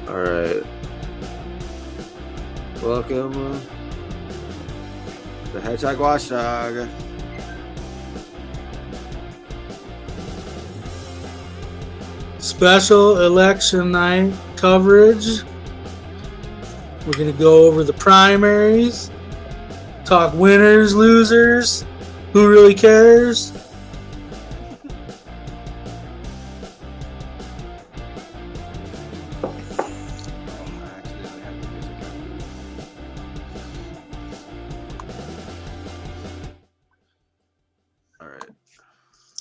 All right. Welcome to Hedgehog Watchdog. Special election night coverage. We're going to go over the primaries, talk winners, losers, who really cares.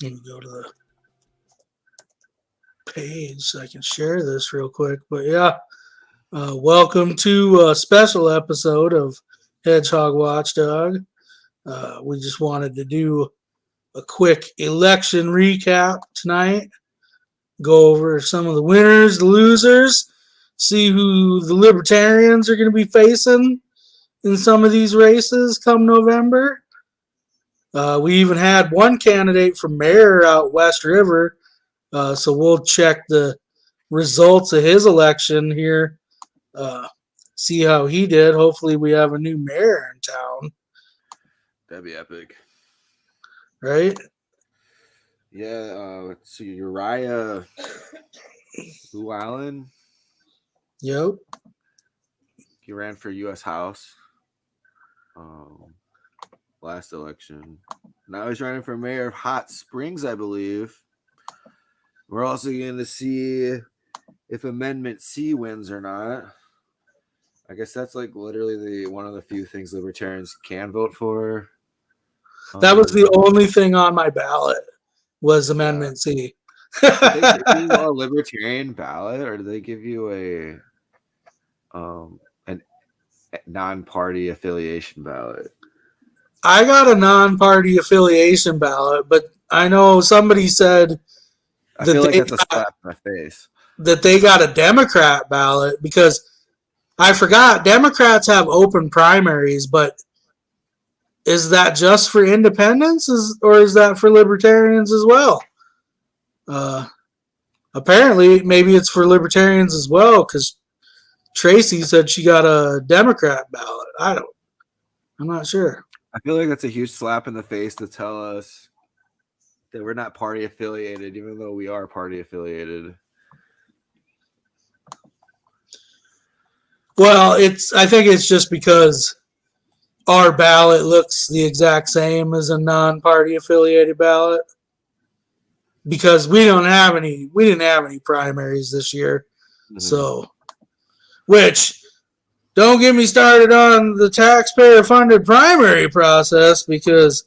Let me go to the page so I can share this real quick. But yeah, welcome to a special episode of Hedgehog Watchdog. We just wanted to do a quick election recap tonight, go over some of the winners, the losers, see who the Libertarians are going to be facing in some of these races come November. We even had one candidate for mayor out West River, so we'll check the results of his election here, see how he did. Hopefully we have a new mayor in town. That'd be epic. Right? Yeah, let's see. Uriah Llewellyn. Yep. He ran for U.S. House last election. Now he's running for mayor of Hot Springs, I believe. We're also going to see if Amendment C wins or not. I guess that's like literally one of the few things Libertarians can vote for. That was the only thing on my ballot was Amendment C. Did they give you a Libertarian ballot, or did they give you a non-party affiliation ballot? I got a non-party affiliation ballot, but I know somebody said I feel like that's a slap in the face. That they got a Democrat ballot because I forgot Democrats have open primaries, but is that just for independents or is that for libertarians as well? Apparently, maybe it's for libertarians as well because Tracy said she got a Democrat ballot. I'm not sure. I feel like that's a huge slap in the face to tell us that we're not party affiliated, even though we are party affiliated. Well, I think it's just because our ballot looks the exact same as a non-party affiliated ballot. Because we didn't have any primaries this year. Mm-hmm. So, which don't get me started on the taxpayer funded primary process, because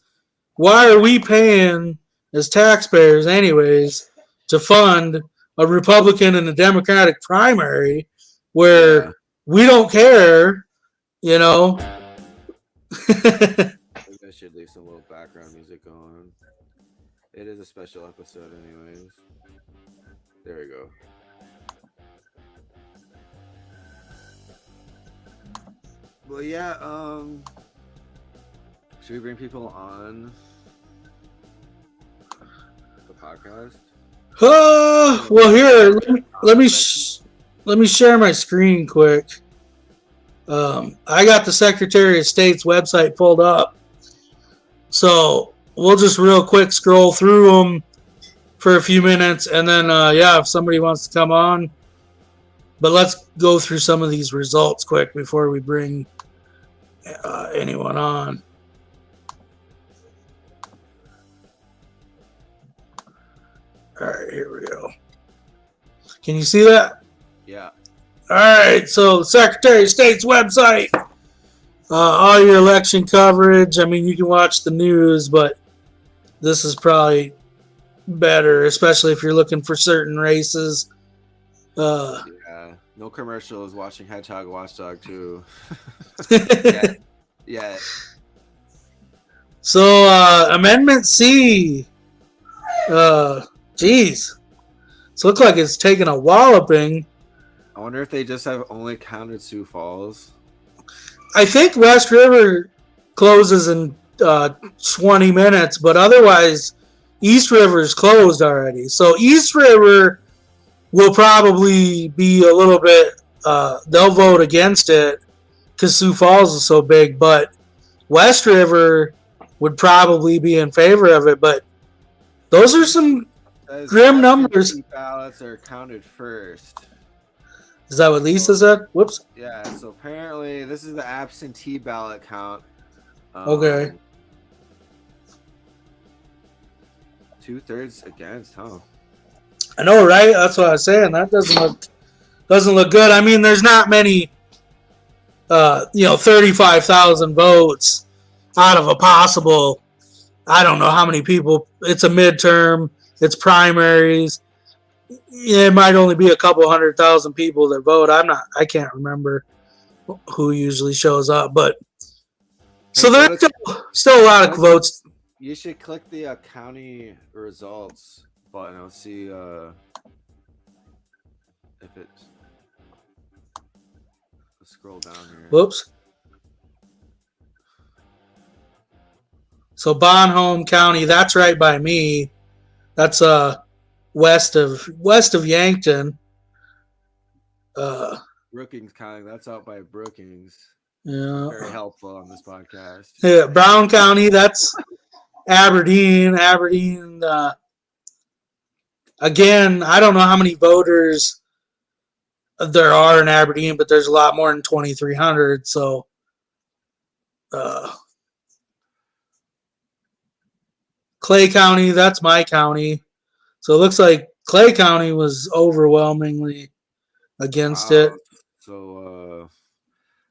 why are we paying as taxpayers anyways to fund a Republican and a Democratic primary where we don't care, you know? I should leave some little background music on. It is a special episode anyways. There we go. Well, yeah, should we bring people on the podcast? Well, here, let me share my screen quick. I got the Secretary of State's website pulled up, so we'll just real quick scroll through them for a few minutes, and then if somebody wants to come on. But let's go through some of these results quick before we bring anyone on. All right, here we go. Can you see that? Yeah. All right, so the Secretary of State's website, all your election coverage. I mean, you can watch the news, but this is probably better, especially if you're looking for certain races. No commercials. Watching Hedgehog Watchdog too. Yeah. So Amendment C. Geez, it looks like it's taking a walloping. I wonder if they just have only counted Sioux Falls. I think West River closes in 20 minutes, but otherwise East River is closed already. So East River will probably be a little bit they'll vote against it because Sioux Falls is so big. But West River would probably be in favor of it. But those are some grim numbers. Ballots are counted first. Is that what Lisa said? Whoops. Yeah, so apparently this is the absentee ballot count. Okay. 2/3 against, huh? I know, right? That's what I was saying. That doesn't look good. I mean, there's not many 35,000 votes out of a possible, I don't know how many people. It's a midterm, it's primaries. It might only be a couple 100,000 people that vote. I can't remember who usually shows up, but so there's still a lot of votes. You should click the county results button. I'll see if it's. Let's scroll down here. Whoops. So Bonhomme County, that's right by me. That's west of Yankton. Brookings County, that's out by Brookings. Yeah. Very helpful on this podcast. Yeah, Brown County, that's Aberdeen. Aberdeen. Again, I don't know how many voters there are in Aberdeen, but there's a lot more than 2,300. So, Clay County, that's my county. So it looks like Clay County was overwhelmingly against it. So,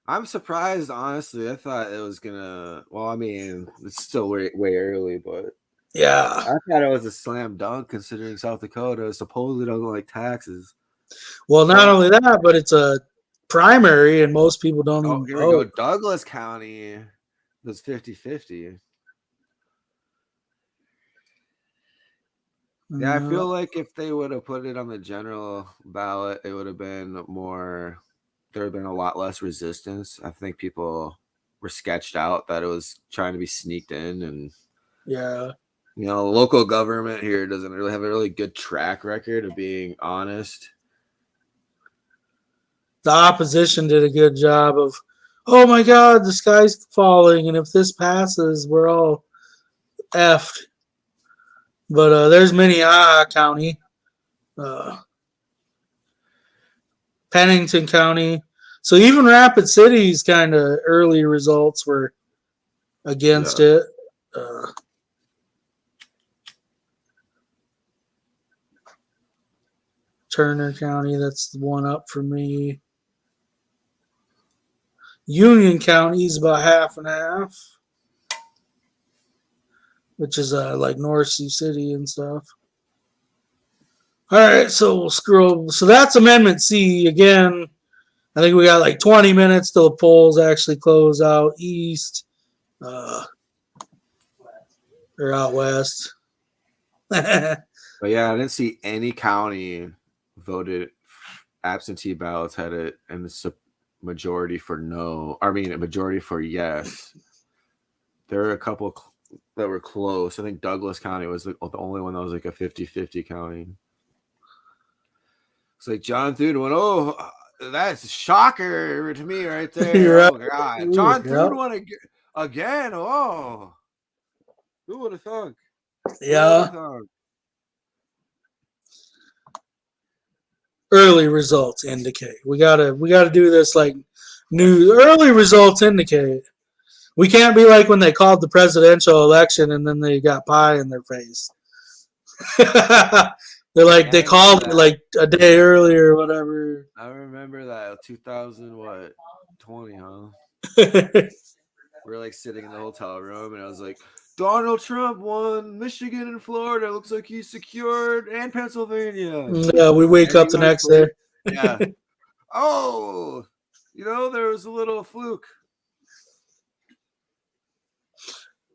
I'm surprised, honestly. I thought it was gonna. Well, I mean, it's still way early, but yeah, I thought it was a slam dunk considering South Dakota supposedly doesn't like taxes. Well, not only that, but it's a primary, and most people don't even here vote. We go. Douglas County was 50-50. Yeah, I feel like if they would have put it on the general ballot, it would have been more. There would have been a lot less resistance. I think people were sketched out that it was trying to be sneaked in, and yeah, local government here doesn't really have a really good track record of being honest. The opposition did a good job of, oh my God, the sky's falling, and if this passes, we're all effed. But there's Minnehaha County, Pennington County. So even Rapid City's kind of early results were against it. Turner County, that's the one up for me. Union County is about half and half, which is like North Sioux City and stuff. All right, so we'll scroll. So that's Amendment C. Again, I think we got like 20 minutes till the polls actually close out east or out west. But yeah, I didn't see any county voted absentee ballots had it in the majority for no. I mean, a majority for yes. There were a couple that were close. I think Douglas County was the only one that was like a 50-50 county. It's like John Thune went, oh, that's a shocker to me right there. Right. Oh, God. John Thune won again. Oh, who would have thunk? Yeah. Early results indicate. We gotta do this like new early results indicate. We can't be like when they called the presidential election and then they got pie in their face. They're like they called it like a day earlier or whatever. I remember that 2020, huh? We're like sitting in the hotel room and I was like, Donald Trump won Michigan and Florida. Looks like he's secured, and Pennsylvania. Yeah, we wake up the next day. Yeah. Oh, there was a little fluke.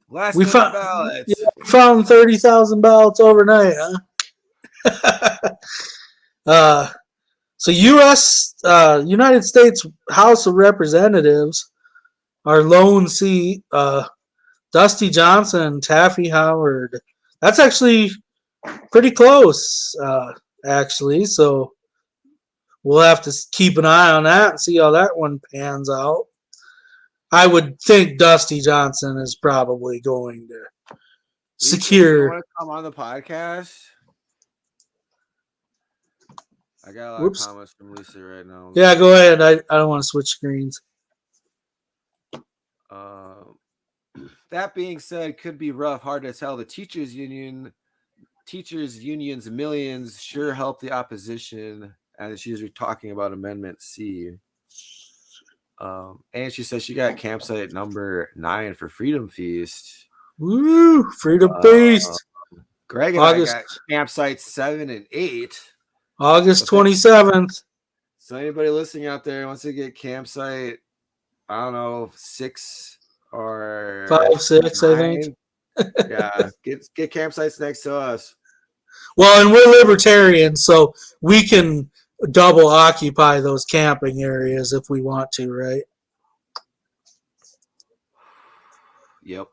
Last minute ballots. Yeah, we found 30,000 ballots overnight, huh? So United States House of Representatives, our lone seat, Dusty Johnson, Taffy Howard. That's actually pretty close, actually. So we'll have to keep an eye on that and see how that one pans out. I would think Dusty Johnson is probably going to Lisa, secure. you want to come on the podcast? I got a lot of comments from Lisa right now. Yeah, go ahead. I don't want to switch screens. That being said, could be rough. Hard to tell. The teachers union's millions sure help the opposition. And she's talking about Amendment C. And she says she got campsite number 9 for Freedom Feast. Woo! Freedom Feast. Greg and I got campsites 7 and 8. August 27th. So anybody listening out there wants to get campsite, I don't know, 6 or 5, 6, 9. I think. Yeah, get campsites next to us. Well, and we're libertarians, so we can double occupy those camping areas if we want to, right? Yep.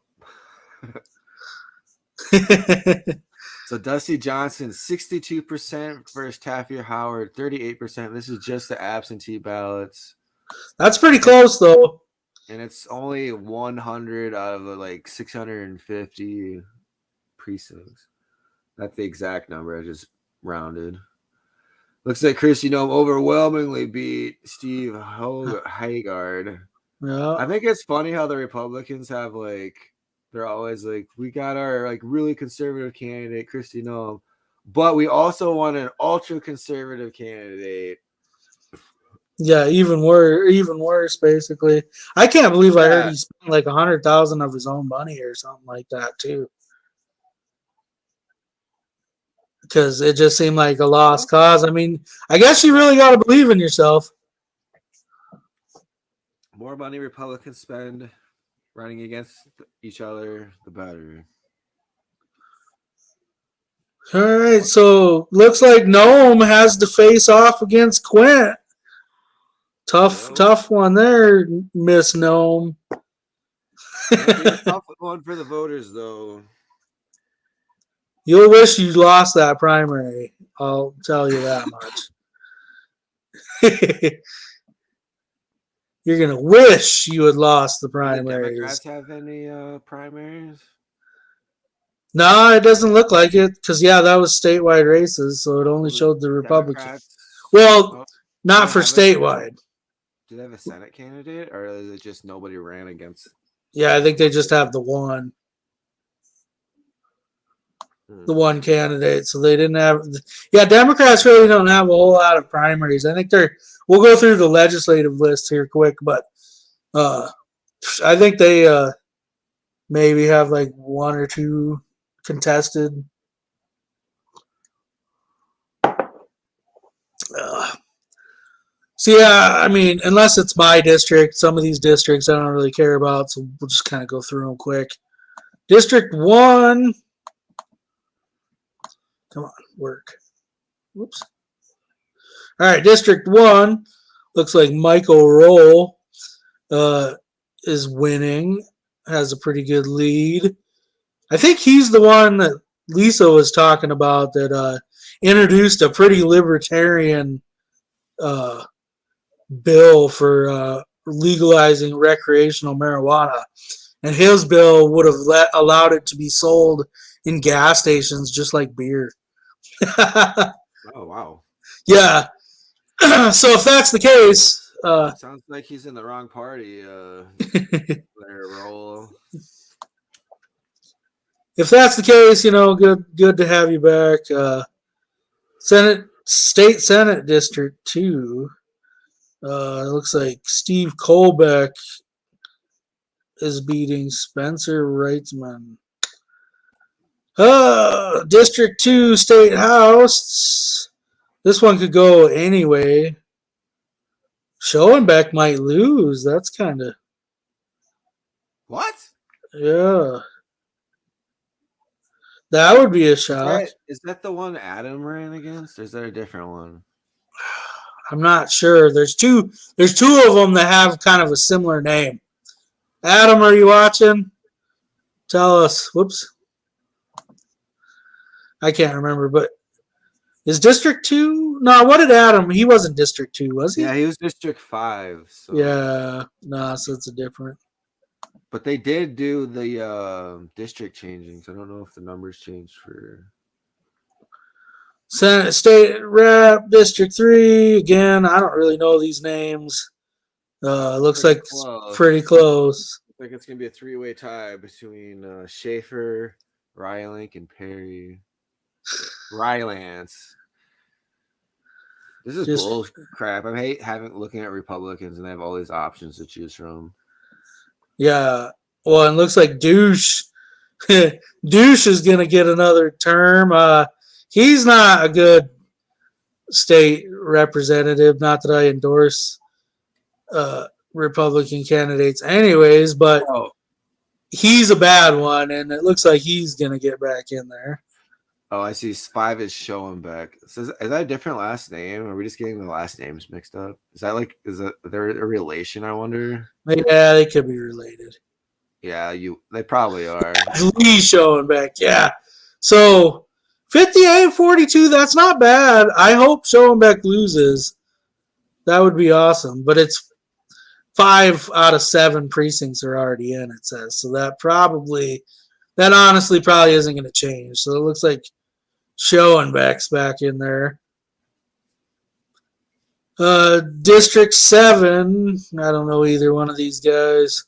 So Dusty Johnson, 62% versus Taffy Howard, 38%. This is just the absentee ballots. That's pretty close, though. And it's only 100 out of the 650 precincts. That's the exact number. I just rounded. Looks like Kristi Noem overwhelmingly beat Steve Haggard. Yeah. I think it's funny how the Republicans have they're always we got our really conservative candidate, Kristi Noem, but we also want an ultra conservative candidate. Yeah, even worse, basically. I can't believe I heard he spent $100,000 of his own money or something like that too. Because it just seemed like a lost cause. I mean, I guess you really got to believe in yourself. More money Republicans spend running against each other, the better. All right, so looks like Noem has to face off against Quint. Tough one there, Miss Noem. A tough one for the voters, though. You'll wish you lost that primary. I'll tell you that much. You're going to wish you had lost the primaries. Do the Democrats have any primaries? No, it doesn't look like it because, that was statewide races, so it only showed the Republicans. Well, not for statewide. Do they have a Senate candidate, or is it just nobody ran against? Yeah, I think they just have the one candidate, so they didn't have. Democrats really don't have a whole lot of primaries. I think we'll go through the legislative list here quick, but I think they maybe have 1 or 2 contested. So I mean, unless it's my district, some of these districts I don't really care about, so we'll just kind of go through them quick. District 1. Come on, work. Whoops. All right, District 1. Looks like Michael Roll is winning. Has a pretty good lead. I think he's the one that Lisa was talking about that introduced a pretty libertarian bill for legalizing recreational marijuana. And his bill would have allowed it to be sold in gas stations just like beer. Oh, wow. Yeah. So if that's the case... sounds like he's in the wrong party. Roll. If that's the case, good to have you back. State Senate District 2. It looks like Steve Colbeck is beating Spencer Reitzman. District 2 State House. This one could go anyway. Schoenbeck might lose. That's kind of... What? Yeah. That would be a shock. Is that the one Adam ran against, or is there a different one? I'm not sure. There's two of them that have kind of a similar name. Adam, are you watching? Tell us. Whoops. I can't remember, but Is District 2? No, what did Adam? He wasn't District 2, was he? Yeah, he was District 5. So. Yeah, no, so it's a different. But they did do the district changing, so I don't know if the numbers changed for Senate State Rep District 3. Again, I don't really know these names. Looks like it's pretty close. Looks like it's gonna be a 3-way tie between Schaefer, Rylink, and Perry. Rylance. This is bull crap. I hate looking at Republicans and they have all these options to choose from. Yeah. Well, it looks like Douche is gonna get another term. He's not a good state representative. Not that I endorse Republican candidates anyways, but he's a bad one, and it looks like he's gonna get back in there. Oh, I see. 5 is Schoenbeck. So is that a different last name? Are we just getting the last names mixed up? Is there a relation, I wonder? Yeah, they could be related. Yeah, they probably are. Lee Schoenbeck, yeah. So 58-42, that's not bad. I hope Schoenbeck loses. That would be awesome. But it's 5 out of 7 precincts are already in, it says. So that honestly probably isn't going to change. So it looks like Schoenbeck's back in there. District 7, I don't know either one of these guys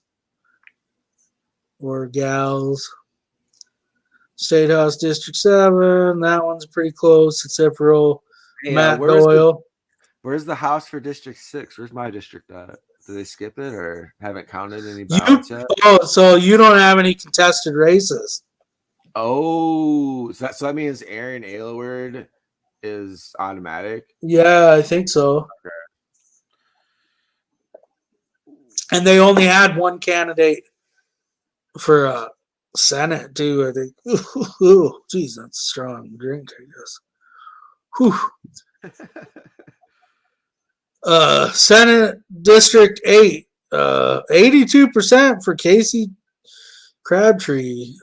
or gals. State House District 7, that one's pretty close except for old Matt Doyle. Where's the House for District 6? Where's my district at? Do they skip it or haven't counted any ballots yet? Oh, so you don't have any contested races. Oh, so that means Aaron Aylward is automatic? Yeah, I think so. Okay. And they only had one candidate for Senate, too, I think. Ooh, geez, that's a strong drink, I guess. Whew. Senate District 8, 82% for Casey Crabtree.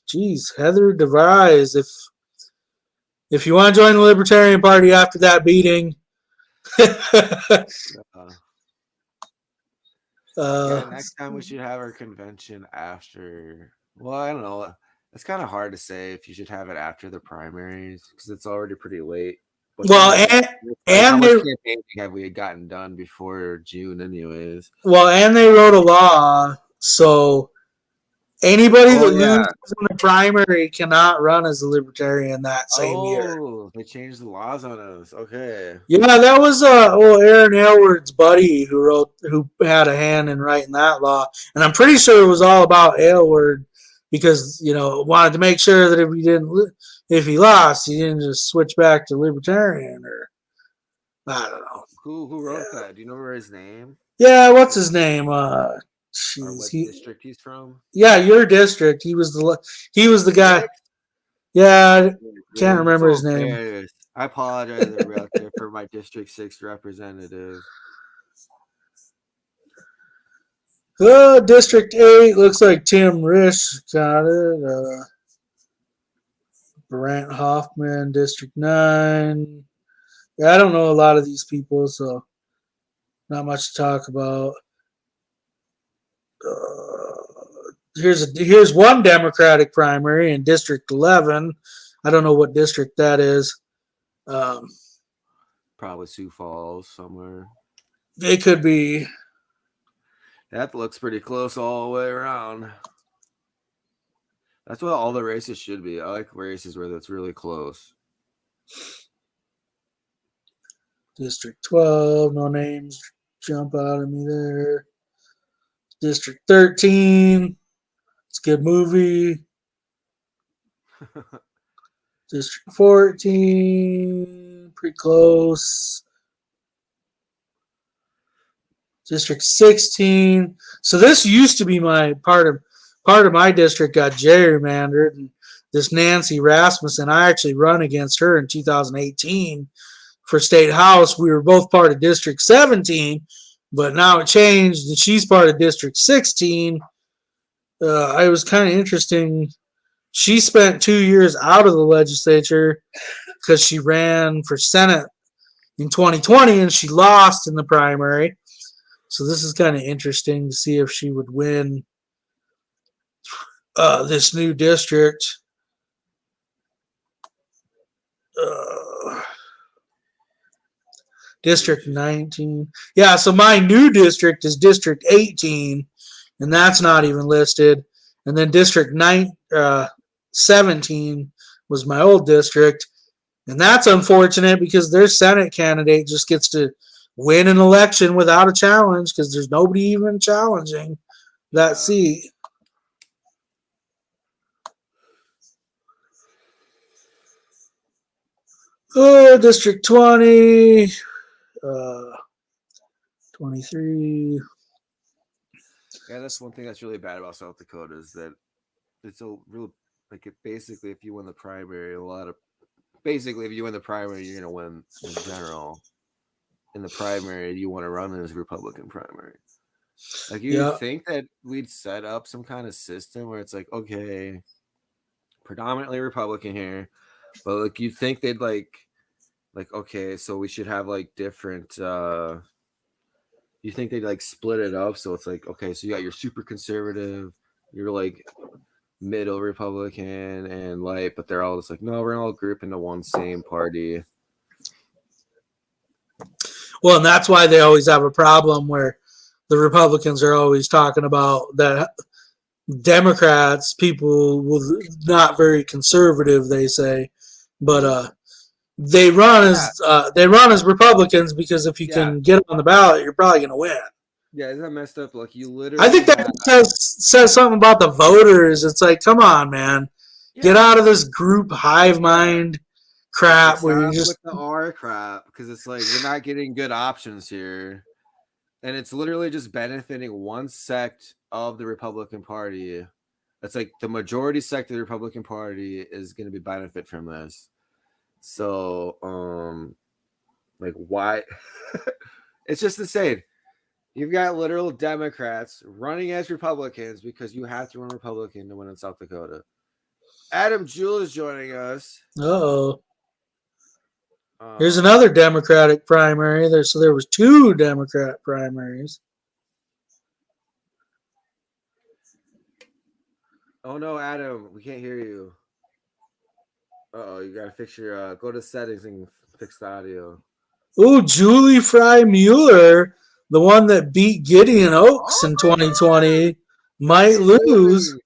Geez, Heather DeVries. If you want to join the Libertarian Party after that beating, next time we should have our convention after. Well, I don't know. It's kind of hard to say if you should have it after the primaries because it's already pretty late. But well, how much campaigning have we gotten done before June, anyways? Well, and they wrote a law, so anybody that loses in the primary cannot run as a Libertarian that same year. Oh, they changed the laws on us. Okay. Yeah, that was Aaron Aylward's buddy who had a hand in writing that law, and I'm pretty sure it was all about Aylward because wanted to make sure that if he lost, he didn't just switch back to Libertarian or I don't know. Who wrote that? Do you know his name? Yeah, what's his name? What district he's from? Yeah, your district. He was the guy. Yeah, can't remember his name. I apologize for my District 6 representative. District 8 looks like Tim Risch got it. Brant Hoffman, District 9. Yeah, I don't know a lot of these people, so not much to talk about. Here's one Democratic primary in District 11. I don't know what district that is. Probably Sioux Falls somewhere. It could be. That looks pretty close all the way around. That's what all the races should be. I like races where that's really close. District 12, no names jump out at me there. District 13, it's a good movie. District 14, pretty close. District 16. So this used to be my part of my district got gerrymandered, and this Nancy Rasmussen, I actually run against her in 2018 for state house. We were both part of District 17, but now it changed, and she's part of District 16. It was kind of interesting. She spent 2 years out of the legislature, because she ran for Senate in 2020 and she lost in the primary. So this is kind of interesting to see if she would win this new district. District 19. Yeah, so my new district is District 18, and that's not even listed. And then District 17 was my old district. And that's unfortunate because their Senate candidate just gets to win an election without a challenge because there's nobody even challenging that seat. Oh, District 20, 23. Yeah, that's one thing that's really bad about South Dakota is that it's a real basically if you win the primary, if you win the primary, you're gonna win in general. In the primary, you want to run as Republican primary. Like you think that we'd set up some kind of system where it's like, okay, predominantly Republican here, but like you think they'd like okay, so we should have like different you think they'd like split it up so it's like, okay, so you got your super conservative, you're like middle Republican and light, but they're all just like, no, we're all group into one same party. Well, and that's why they always have a problem where the Republicans are always talking about that Democrats, people will not very conservative, they say, but they run as Republicans because if you can get on the ballot, you're probably going to win. Yeah, isn't that messed up? Like you literally. I think that says something about the voters. It's like, come on, man, get out of this group hive mind crap where you just with the R crap because it's like we're not getting good options here, and it's literally just benefiting one sect of the Republican Party. It's like the majority sect of the Republican Party is going to be benefit from this. So, like why? It's just insane. You've got literal Democrats running as Republicans because you have to run Republican to win in South Dakota. Adam Jewell is joining us. Uh-oh. Here's another Democratic primary. There was 2 Democrat primaries. Oh no, Adam, we can't hear you. Uh-oh, you gotta fix your go to settings and fix the audio. Ooh, Julie Fry Mueller, the one that beat Gideon Oaks in 2020, might lose.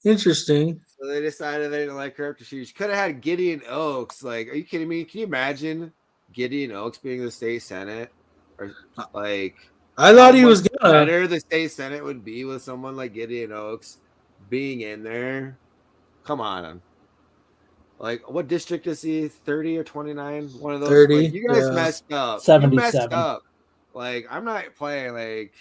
Interesting. So they decided they didn't like her after she could have had Gideon Oaks. Like, are you kidding me? Can you imagine Gideon Oaks being the state senate? Or like, I thought he was gonna. Better the state senate would be with someone like Gideon Oaks being in there. Come on. Like, what district is he? 30 or 29? One of those. 30. Like, you guys messed up. 77. You messed up. Like, I'm not playing. Like,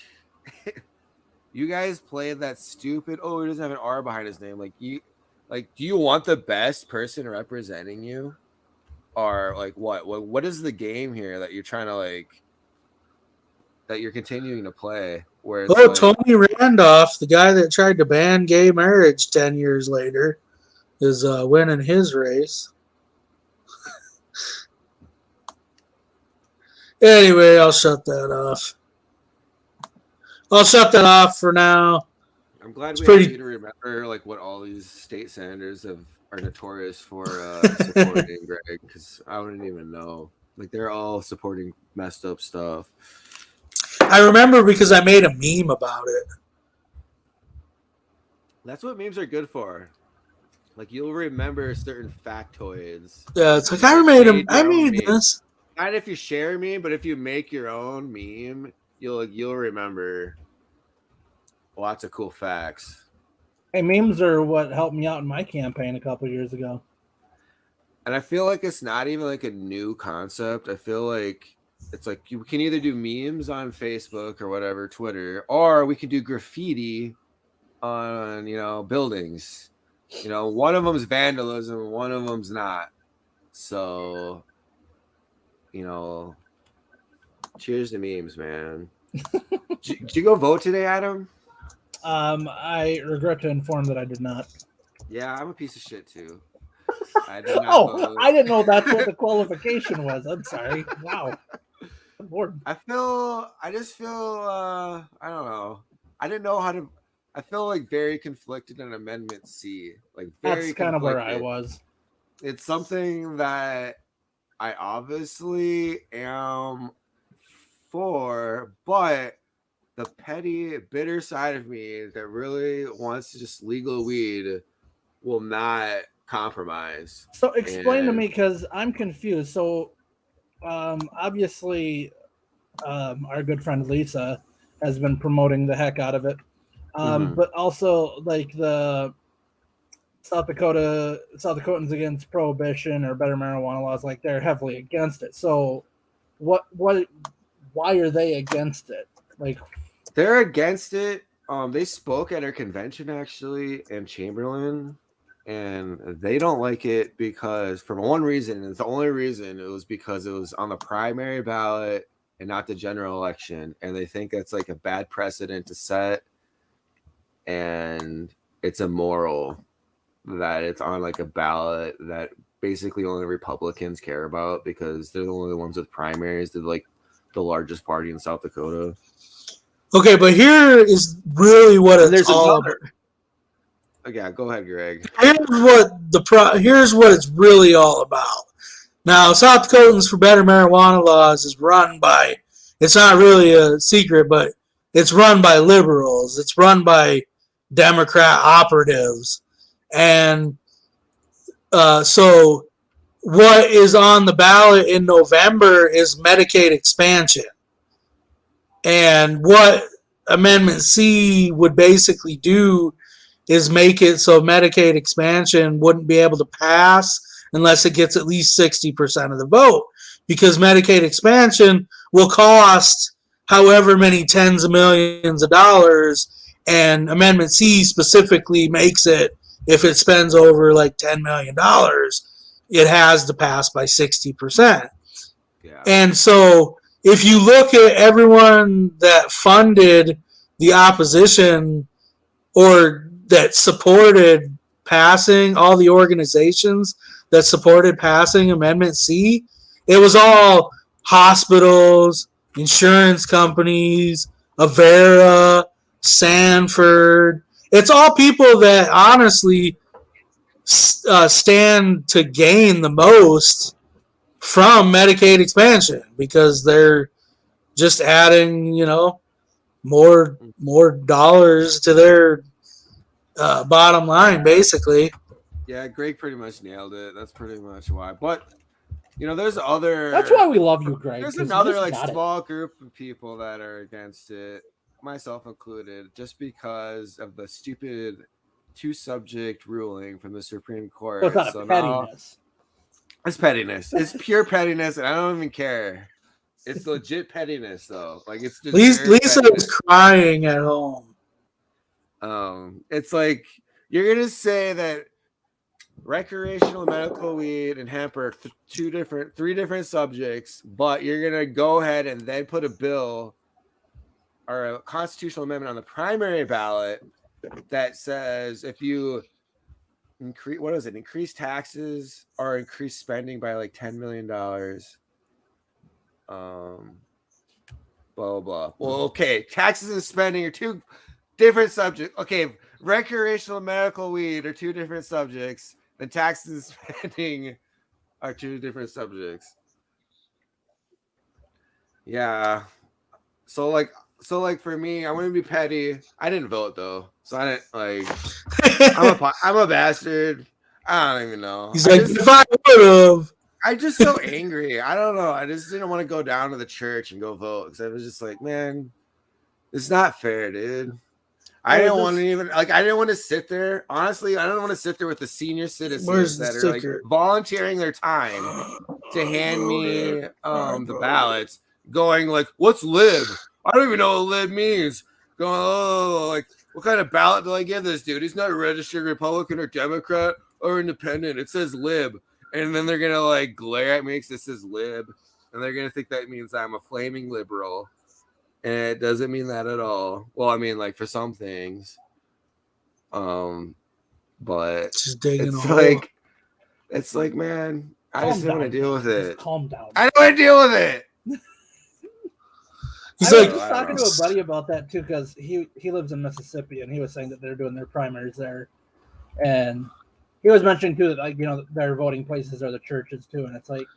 you guys played that stupid. Oh, he doesn't have an R behind his name. Like, do you want the best person representing you, or like what? What is the game here that you're trying to that you're continuing to play? Where it's Tony Randolph, the guy that tried to ban gay marriage 10 years later, is winning his race. Anyway, I'll shut that off. I'll shut that off for now. I'm glad we have you to remember like what all these state senators are notorious for supporting Greg, because I wouldn't even know. Like they're all supporting messed up stuff. I remember because I made a meme about it. That's what memes are good for. Like you'll remember certain factoids. Yeah, it's like I made this. Not if you share a meme, but if you make your own meme, you'll remember lots of cool facts. Hey, memes are what helped me out in my campaign a couple of years ago. And I feel like it's not even like a new concept. I feel like it's like you can either do memes on Facebook or whatever, Twitter, or we can do graffiti on, buildings. One of them's vandalism, one of them's not. So, cheers to memes, man. Did you go vote today, Adam? I regret to inform that I did not. Yeah, I'm a piece of shit too. I did not Oh, vote. I didn't know that's what the qualification was. I'm sorry. Wow. Good Lord. I just feel, I don't know. I didn't know how to, I feel like very conflicted on Amendment C. Like, very That's kind of where I conflicted. was. It's something that I obviously am for, but the petty, bitter side of me that really wants to just legal weed will not compromise. So explain to And- me, because I'm confused. So obviously, our good friend Lisa has been promoting the heck out of it. Mhm. But also, like, the South Dakotans against prohibition or better marijuana laws, like, they're heavily against it. So why are they against it? Like, They're against it. They spoke at our convention actually in Chamberlain, and they don't like it because, for one reason, and it's the only reason, it was because it was on the primary ballot and not the general election, and they think that's like a bad precedent to set, and it's immoral that it's on like a ballot that basically only Republicans care about because they're the only ones with primaries. They're like the largest party in South Dakota. Okay, but here is really what And it's there's all another. Yeah, go ahead, Greg. Here's what it's really all about. Now, South Dakotans for Better Marijuana Laws is run by, it's not really a secret, but it's run by liberals. It's run by Democrat operatives. And so what is on the ballot in November is Medicaid expansion. And what Amendment C would basically do is make it so Medicaid expansion wouldn't be able to pass unless it gets at least 60% of the vote. Because Medicaid expansion will cost however many tens of millions of dollars, and Amendment C specifically makes it, if it spends over like $10 million, it has to pass by 60%. Yeah. And so if you look at everyone that funded the opposition or that supported passing, all the organizations that supported passing Amendment C, it was all hospitals, insurance companies, Avera, Sanford. It's all people that honestly stand to gain the most from Medicaid expansion because they're just adding, more dollars to their bottom line, basically. Yeah, Greg pretty much nailed it. That's pretty much why. But there's other. that's why we love you, Greg. There's 'cause you another just like got it. small group of people that are against it, myself included, just because of the stupid two-subject ruling from the Supreme Court. So it's not a now pettiness. it's pettiness. It's pure pettiness, and I don't even care. It's legit pettiness, though. Like, it's Lisa pettiness. is crying at home. It's like you're gonna say that recreational medical weed and hemp are three different subjects, but you're gonna go ahead and then put a bill or a constitutional amendment on the primary ballot that says if you increase taxes or increase spending by like $10 million, blah blah blah. Well, okay, taxes and spending are two different subjects. Okay, recreational medical weed are two different subjects. Then taxes and spending are two different subjects. Yeah. So like for me, I'm gonna be petty. I didn't vote though, so I didn't like. I'm a bastard. I don't even know. He's like, if I would have. I'm just so angry. I don't know. I just didn't want to go down to the church and go vote because I was just like, man, it's not fair, dude. I didn't want to even I didn't want to sit there. Honestly, I don't want to sit there with the senior citizens that are like volunteering their time to hand me the ballots, going like, "What's lib? I don't even know what lib means." Going, "Oh, like what kind of ballot do I give this dude? He's not a registered Republican or Democrat or Independent. It says lib." And then they're gonna like glare at me because it says lib, and they're gonna think that means I'm a flaming liberal. And it doesn't mean that at all. Well, I mean, like for some things, but just digging it's a hole. like It's like, man, I Calm just don't want to down, deal with Just it. calm down. I don't want to deal with it. He's I like, was I just don't talking know. to a buddy about that too, because he lives in Mississippi, and he was saying that they're doing their primaries there, and he was mentioning too that, like, you know, their voting places are the churches too, and it's like,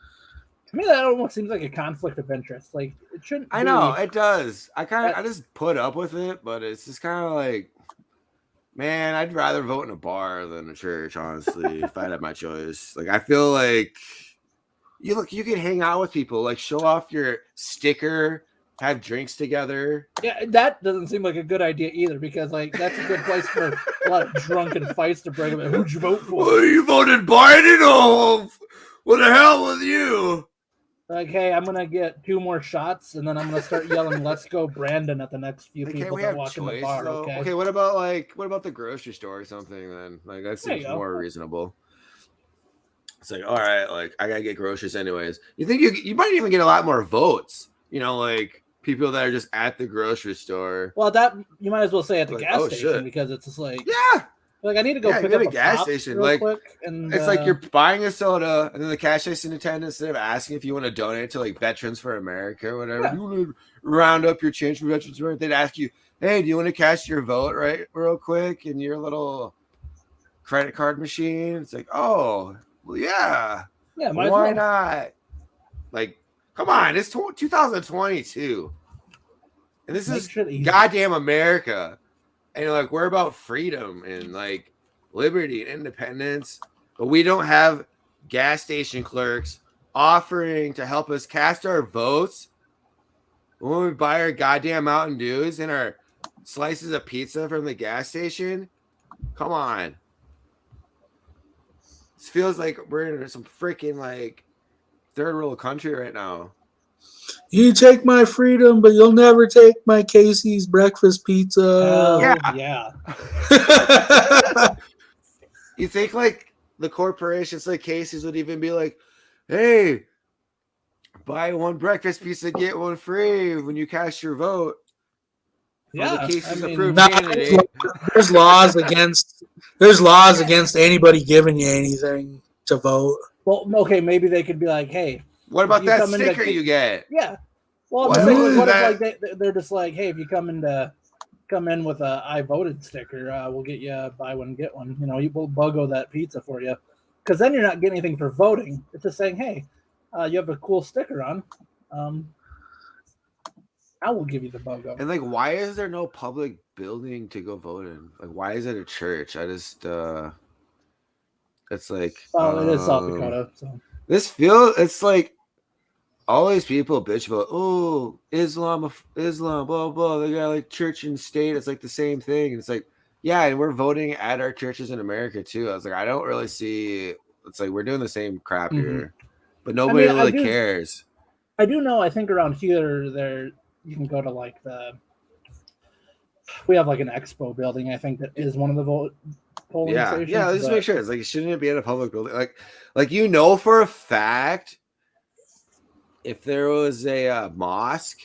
to me that almost seems like a conflict of interest. Like, it shouldn't. I know it does. I just put up with it, but it's just kind of like, man, I'd rather vote in a bar than a church, honestly, if I had my choice. Like, I feel like you can hang out with people, like show off your sticker, have drinks together. Yeah, that doesn't seem like a good idea either, because like that's a good place for a lot of drunken fights to break up. Who'd you vote for? Oh, you voted Biden? Oh, what the hell with you? Like, hey, I'm gonna get 2 more shots, and then I'm gonna start yelling "Let's go, Brandon" at the next few Like, people we that have walk in the choice, bar. though. Okay. Okay, what about the grocery store or something then? Like, that There you seems go. more reasonable. It's like, all right, like I gotta get groceries anyways. You think you might even get a lot more votes? You know, like people that are just at the grocery store. Well, that you might as well say at the Like, gas oh, station, shit. because it's just like, Yeah, I need to go Yeah, pick you up go a to a gas pop station, real like, quick, and it's like you're buying a soda, and then the cash station attendant, instead of asking if you want to donate to like Veterans for America or whatever, Yeah. you want to round up your change for Veterans for America, they'd ask you, hey, do you want to cast your vote right real quick in your little credit card machine? It's like, oh, well, yeah. yeah, might Why as well. not? Like, come on, it's 2022, and this Make is shit easy. goddamn America, and like we're about freedom and like liberty and independence, but we don't have gas station clerks offering to help us cast our votes when we buy our goddamn Mountain Dews and our slices of pizza from the gas station. Come on, this feels like we're in some freaking like third world country right now. you take my freedom, but you'll never take my Casey's breakfast pizza. Hell yeah. You think like the corporations like Casey's would even be like, hey, buy one breakfast pizza, get one free when you cast your vote for the Yeah, Casey's I mean, approved No, candidate. there's laws against anybody giving you anything to vote. well, okay, maybe they could be like, hey, What about you that come into sticker you get? yeah. Well, What I'm saying, is what if that? like they're just like, hey, if you come in with a I voted sticker, we'll get you a buy one get one. You know, we'll buggo that pizza for you, because then you're not getting anything for voting. It's just saying, hey, you have a cool sticker on. I will give you the BOGO. And like, why is there no public building to go vote in? Like, why is it a church? I just it's like, Well, it is South Dakota, so it's like all these people bitch about, oh, Islam, blah blah. They got like church and state. It's like the same thing. It's like, yeah, and we're voting at our churches in America too. I was like, I don't really see. It's like we're doing the same crap here, but nobody really cares. I do know. I think around here, there you can go to like we have like an expo building. I think that is one of the polling stations. Yeah. Let's make sure. It's like, shouldn't it be at a public building? Like you know for a fact, if there was a mosque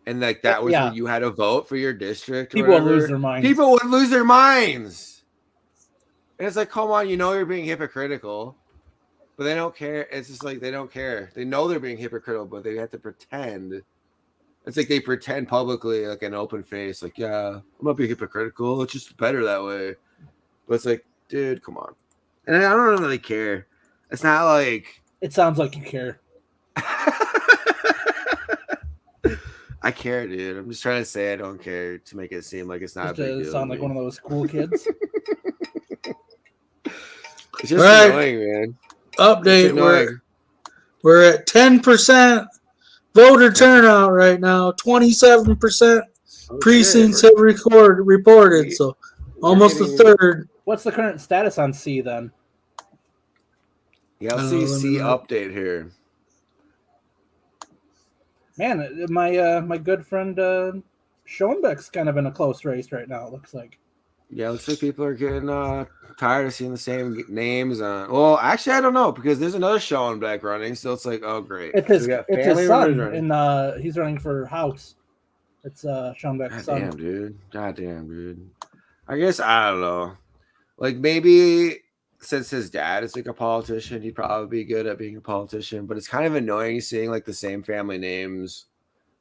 and like that was where you had to vote for your district, people would lose their minds. People would lose their minds. And it's like, come on, you know you're being hypocritical, but they don't care. It's just like they don't care. They know they're being hypocritical, but they have to pretend. It's like they pretend publicly, like an open face, like, yeah, I'm not being hypocritical. It's just better that way. But it's like, dude, come on. And I don't really care. It's not like it sounds like you care. I care, dude. I'm just trying to say I don't care to make it seem like it's not Just a big deal. Sound like one of those cool kids. It's just annoying, man. Update: we're at 10% voter turnout right now. 27% precincts have reported, so almost a third. What's the current status on C then? Yeah, let's see C update here. Man, my good friend Schoenbeck's kind of in a close race right now. It looks like. Yeah, looks like people are getting tired of seeing the same names on. Well, actually, I don't know because there's another Schoenbeck running, so it's like, oh great, it's his son, and he's running for House. It's Schoenbeck's son. God damn, dude. I guess I don't know. Like maybe since his dad is like a politician, he'd probably be good at being a politician. But it's kind of annoying seeing like the same family names.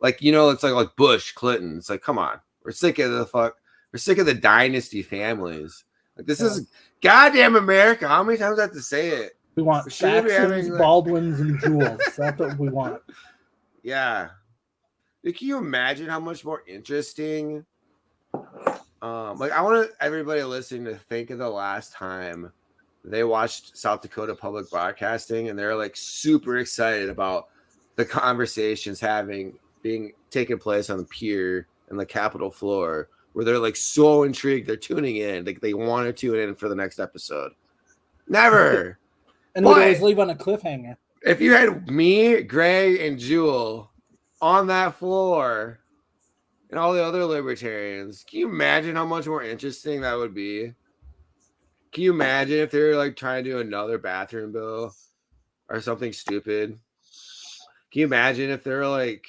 Like, it's like Bush, Clinton. It's like, come on. We're sick of the dynasty families. Like, this is goddamn America. How many times do I have to say it? We want Saxons, Baldwins, and Jewels. That's what we want. Yeah. Like, can you imagine how much more interesting? Like, I want everybody listening to think of the last time they watched South Dakota Public Broadcasting, and they're like super excited about the conversations being taking place on the pier and the Capitol floor, where they're like so intrigued, they're tuning in, like they want to tune in for the next episode. Never. And we always leave on a cliffhanger. If you had me, Greg, and Jewel on that floor, and all the other libertarians, can you imagine how much more interesting that would be? Can you imagine if they were like trying to do another bathroom bill or something stupid? Can you imagine if they're like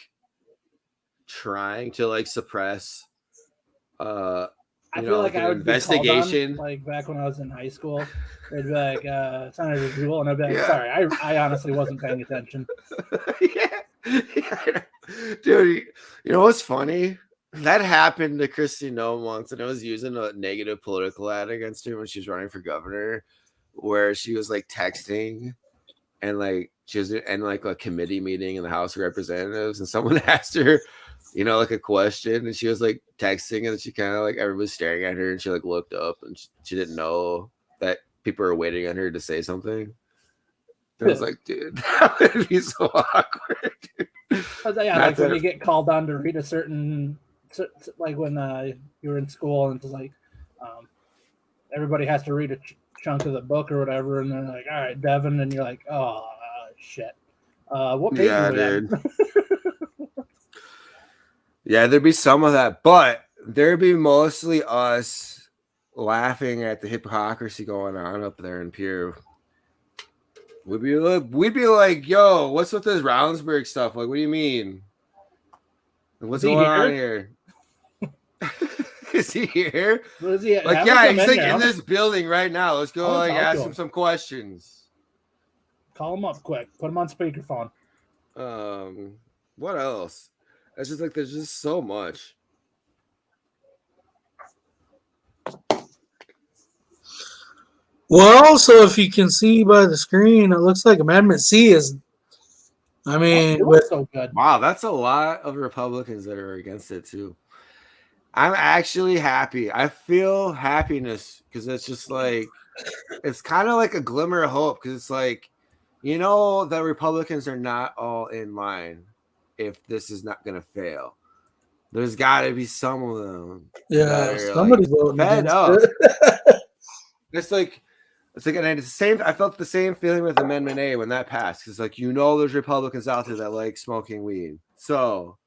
trying to like suppress I feel like I would investigation be called on, like back when I was in high school. They'd be like, Senator Jewel, and I'd be like, sorry, I honestly wasn't paying attention. Yeah. Dude, you know what's funny? That happened to Kristi Noem once, and it was using a negative political ad against her when she was running for governor, where she was like texting, and like she was in like a committee meeting in the House of Representatives, and someone asked her, like a question, and she was like texting, and she kind of like everybody's staring at her, and she like looked up, and she didn't know that people were waiting on her to say something. I was like, dude, that would be so awkward. Like when you get called on to read a certain, like when you were in school, and it's like everybody has to read a chunk of the book or whatever, and they're like, all right, Devin, and you're like, oh shit, what page are we dude. Yeah, there'd be some of that, but there'd be mostly us laughing at the hypocrisy going on up there in Pierre. We'd be like, yo, what's with this Roundsburg stuff? Like, what do you mean? What's going on here? Is he here? What is he? Like, yeah, he's like in this building right now. Let's go ask him some questions. Call him up quick. Put him on speakerphone. What else? It's just like there's just so much. Well, so if you can see by the screen, it looks like Amendment C is. I mean, so good. Wow, that's a lot of Republicans that are against it too. I'm actually happy. I feel happiness because it's just like it's kind of like a glimmer of hope because it's like the Republicans are not all in line. If this is not going to fail, there's got to be some of them. Yeah, somebody's voting against it. It's like, and it's the same. I felt the same feeling with Amendment A when that passed. It's like there's Republicans out there that like smoking weed, so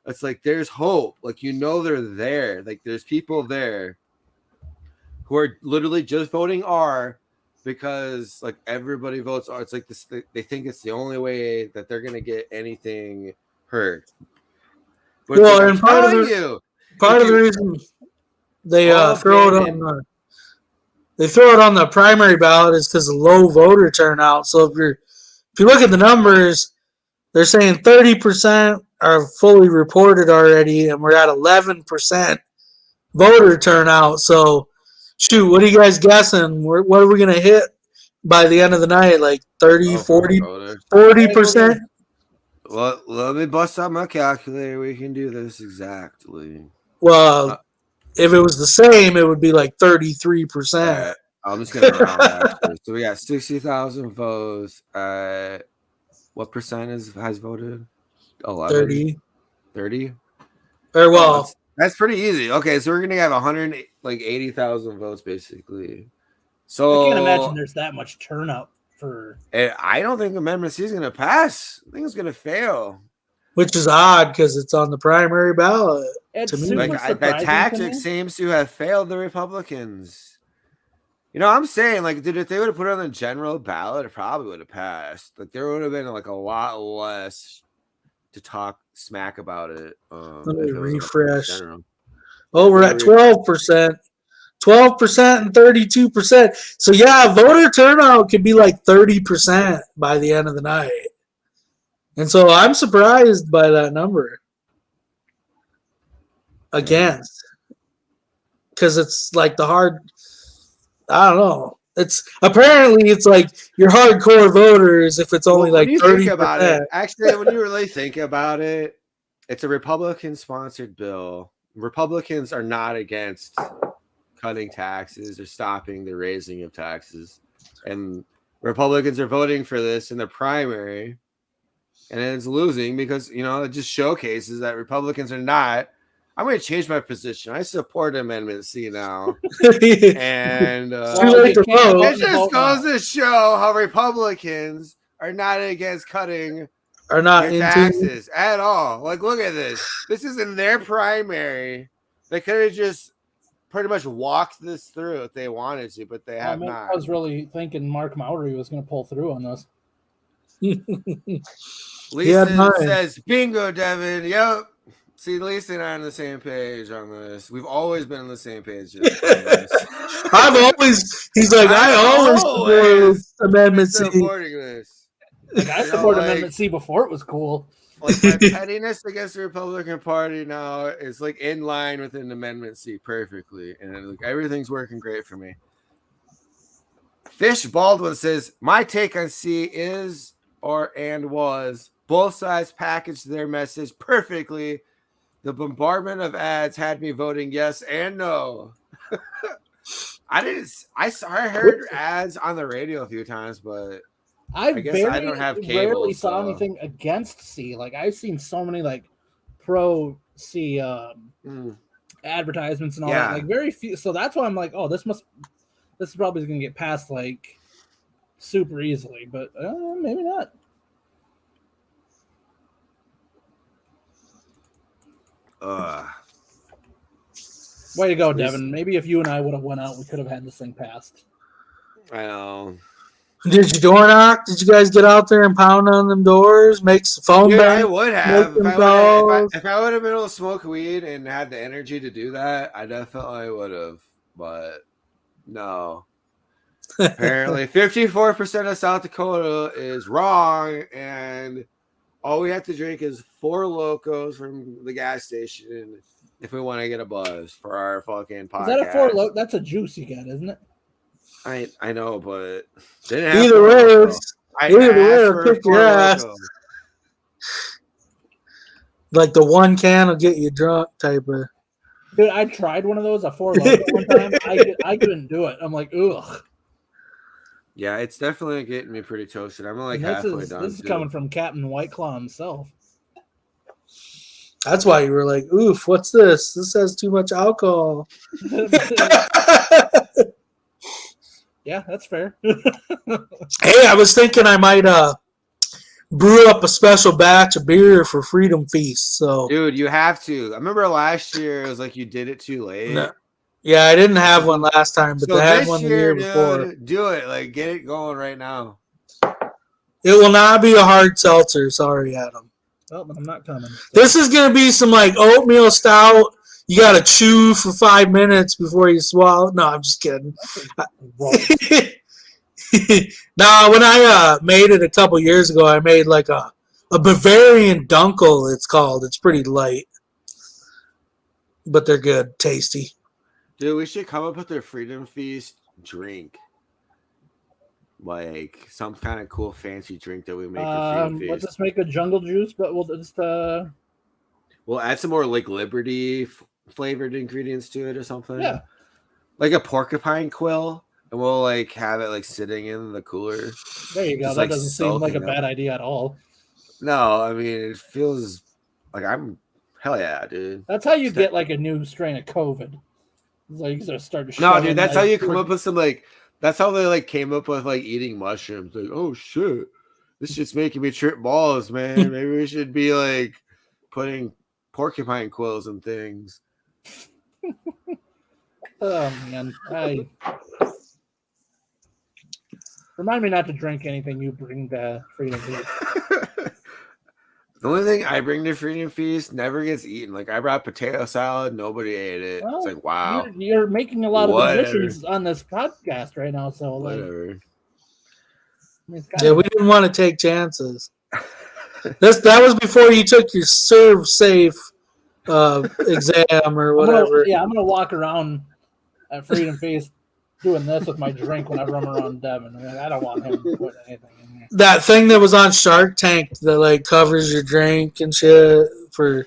it's like there's hope. Like they're there. Like there's people there who are literally just voting R because like everybody votes R. It's like this. They think it's the only way that they're going to get anything heard. But well, and part of the reason they throw it on the primary ballot is because of low voter turnout. So if you look at the numbers, they're saying 30% are fully reported already, and we're at 11% voter turnout. So, shoot, what are you guys guessing? What are we going to hit by the end of the night? Like 30, 40%? Well, let me bust out my calculator. We can do this exactly. Well, if it was the same, it would be like 33%. I'm just going to round actually. So we got 60,000 votes. What percent has voted? 11? 30? Or well, that's pretty easy. Okay, so we're going to have 180,000 votes basically. So I can't imagine there's that much turnout. I don't think Amendment C is going to pass. I think it's going to fail. Which is odd because it's on the primary ballot. It's to me. That tactic seems to have failed the Republicans. I'm saying, like, dude, if they would have put it on the general ballot, it probably would have passed. Like, there would have been like a lot less to talk smack about it. Let me refresh. Oh, we're at 12%. 12% and 32%. So yeah, voter turnout could be like 30% by the end of the night. And so I'm surprised by that number. Against. Because it's like the hard, I don't know. It's apparently it's like your hardcore voters if it's only Well, like when you 30%. think about it, actually, when you really think about it, it's a Republican-sponsored bill. Republicans are not against cutting taxes or stopping the raising of taxes, and Republicans are voting for this in the primary, and it's losing because it just showcases that Republicans are not. I'm going to change my position. I support Amendment C now. And it just goes to show how Republicans are not against cutting are not your taxes at all. Like, look at this. This is in their primary. They could have just pretty much walked this through if they wanted to, but they have not. I was really thinking Mark Mowry was going to pull through on this. Lisa says, bingo, Devin. Yep. See, Lisa and I are on the same page on this. We've always been on the same page. He's like, I always support Amendment C. Supporting this. Like, I supported Amendment C before it was cool. Like, my pettiness against the Republican Party now is like in line with an Amendment C perfectly. And like, everything's working great for me. Fish Baldwin says, my take on C is was both sides packaged their message perfectly. The bombardment of ads had me voting yes and no. I heard ads on the radio a few times, but I guess I don't have cable. Rarely saw anything against C. Like, I've seen so many like pro C advertisements and all that. Like, very few. So that's why I'm like, oh, this is probably going to get passed like super easily, but maybe not. Way to go, Devin. Maybe if you and I would have went out, we could have had this thing passed. I know. Did you door knock? Did you guys get out there and pound on them doors? Make some phone bank? I would have. If I would have been able to smoke weed and had the energy to do that, I definitely would have. But no. Apparently, 54% of South Dakota is wrong, and all we have to drink is 4 Locos from the gas station if we want to get a buzz for our fucking podcast. Is that a 4 Loco? That's a juice you get, isn't it? I know, but either way, kick your ass. Like the one can will get you drunk type of. Dude, I tried one of those, a 4 Loco one time. I couldn't do it. I'm like, ugh. Yeah, it's definitely getting me pretty toasted. I'm like halfway done. This is coming from Captain White Claw himself. That's why you were like, oof, what's this? This has too much alcohol. Yeah, that's fair. Hey, I was thinking I might brew up a special batch of beer for Freedom Feast. So, dude, you have to. I remember last year it was like you did it too late. No. Yeah, I didn't have one last time, but they had one the year before. Do it. Like, get it going right now. It will not be a hard seltzer. Sorry, Adam. Well, I'm not coming. So. This is going to be some, like, oatmeal stout. You got to chew for 5 minutes before you swallow. No, I'm just kidding. Now, when I made it a couple years ago, I made, like, a Bavarian Dunkel, it's called. It's pretty light. But they're good. Tasty. Dude, we should come up with a Freedom Feast drink. Like some kind of cool fancy drink that we make for Freedom Feast. Let's just make a jungle juice, but we'll just we'll add some more like Liberty flavored ingredients to it or something. Yeah. Like a porcupine quill. And we'll like have it like sitting in the cooler. There you go. Just, that like, doesn't seem like a bad idea at all. No, I mean it feels like hell yeah, dude. That's how you get like a new strain of COVID. It's like you start to no, dude, that's how you come up with some like. That's how they like came up with like eating mushrooms. Like, oh shit, this shit's making me trip balls, man. Maybe we should be like putting porcupine quills and things. Oh man, remind me not to drink anything you bring to Freedom Feast. The only thing I bring to Freedom Feast never gets eaten. Like I brought potato salad, nobody ate it. Well, it's like wow. You're making a lot Whatever. of additions on this podcast right now, so like, Whatever. I mean, it's Yeah, we didn't want to take chances. That was before you took your serve safe exam or whatever. I'm gonna walk around at Freedom Feast doing this with my drink whenever I'm around Devin. I mean, I don't want him putting anything in here. That thing that was on Shark Tank that like covers your drink and shit for.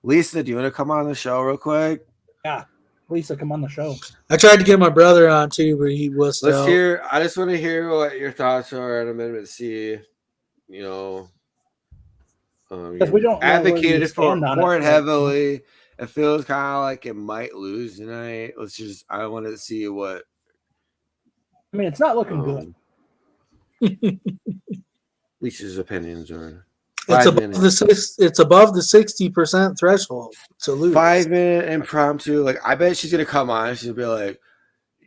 Lisa, do you want to come on the show real quick? Yeah, Lisa, come on the show. I tried to get my brother on too, but he was. Let's hear. I just want to hear what your thoughts are on Amendment C. You know, because we don't advocated for it it heavily. It feels kind of like it might lose tonight. I want to see what. I mean, it's not looking good. Lisa's opinions are. It's above the 60% threshold to lose. 5-minute impromptu. Like I bet she's gonna come on. She'll be like,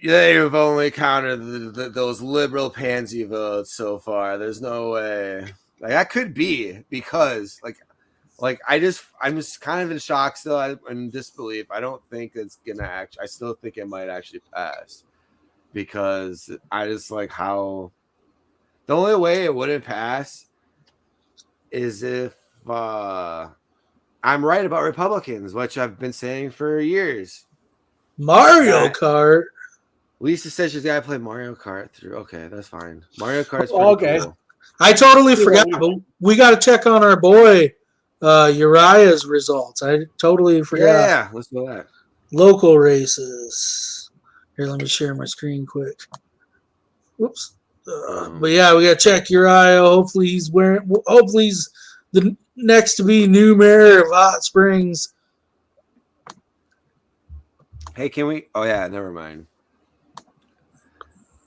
"They've only counted those liberal pansy votes so far. There's no way." Like that could be because I'm just kind of in shock still in disbelief. I don't think it's gonna I still think it might actually pass because I just like how the only way it wouldn't pass is if I'm right about Republicans, which I've been saying for years. Mario Kart. Lisa says she's got to play Mario Kart through. Okay, that's fine. Mario Kart's okay. Cool. I totally forgot, but we got to check on our boy Uriah's results. I totally forgot. Yeah, let's do that. Local races. Here, let me share my screen quick. Whoops. But yeah, we got to check Uriah. Hopefully he's the next to be new mayor of Hot Springs. Hey, can we? Oh yeah, never mind.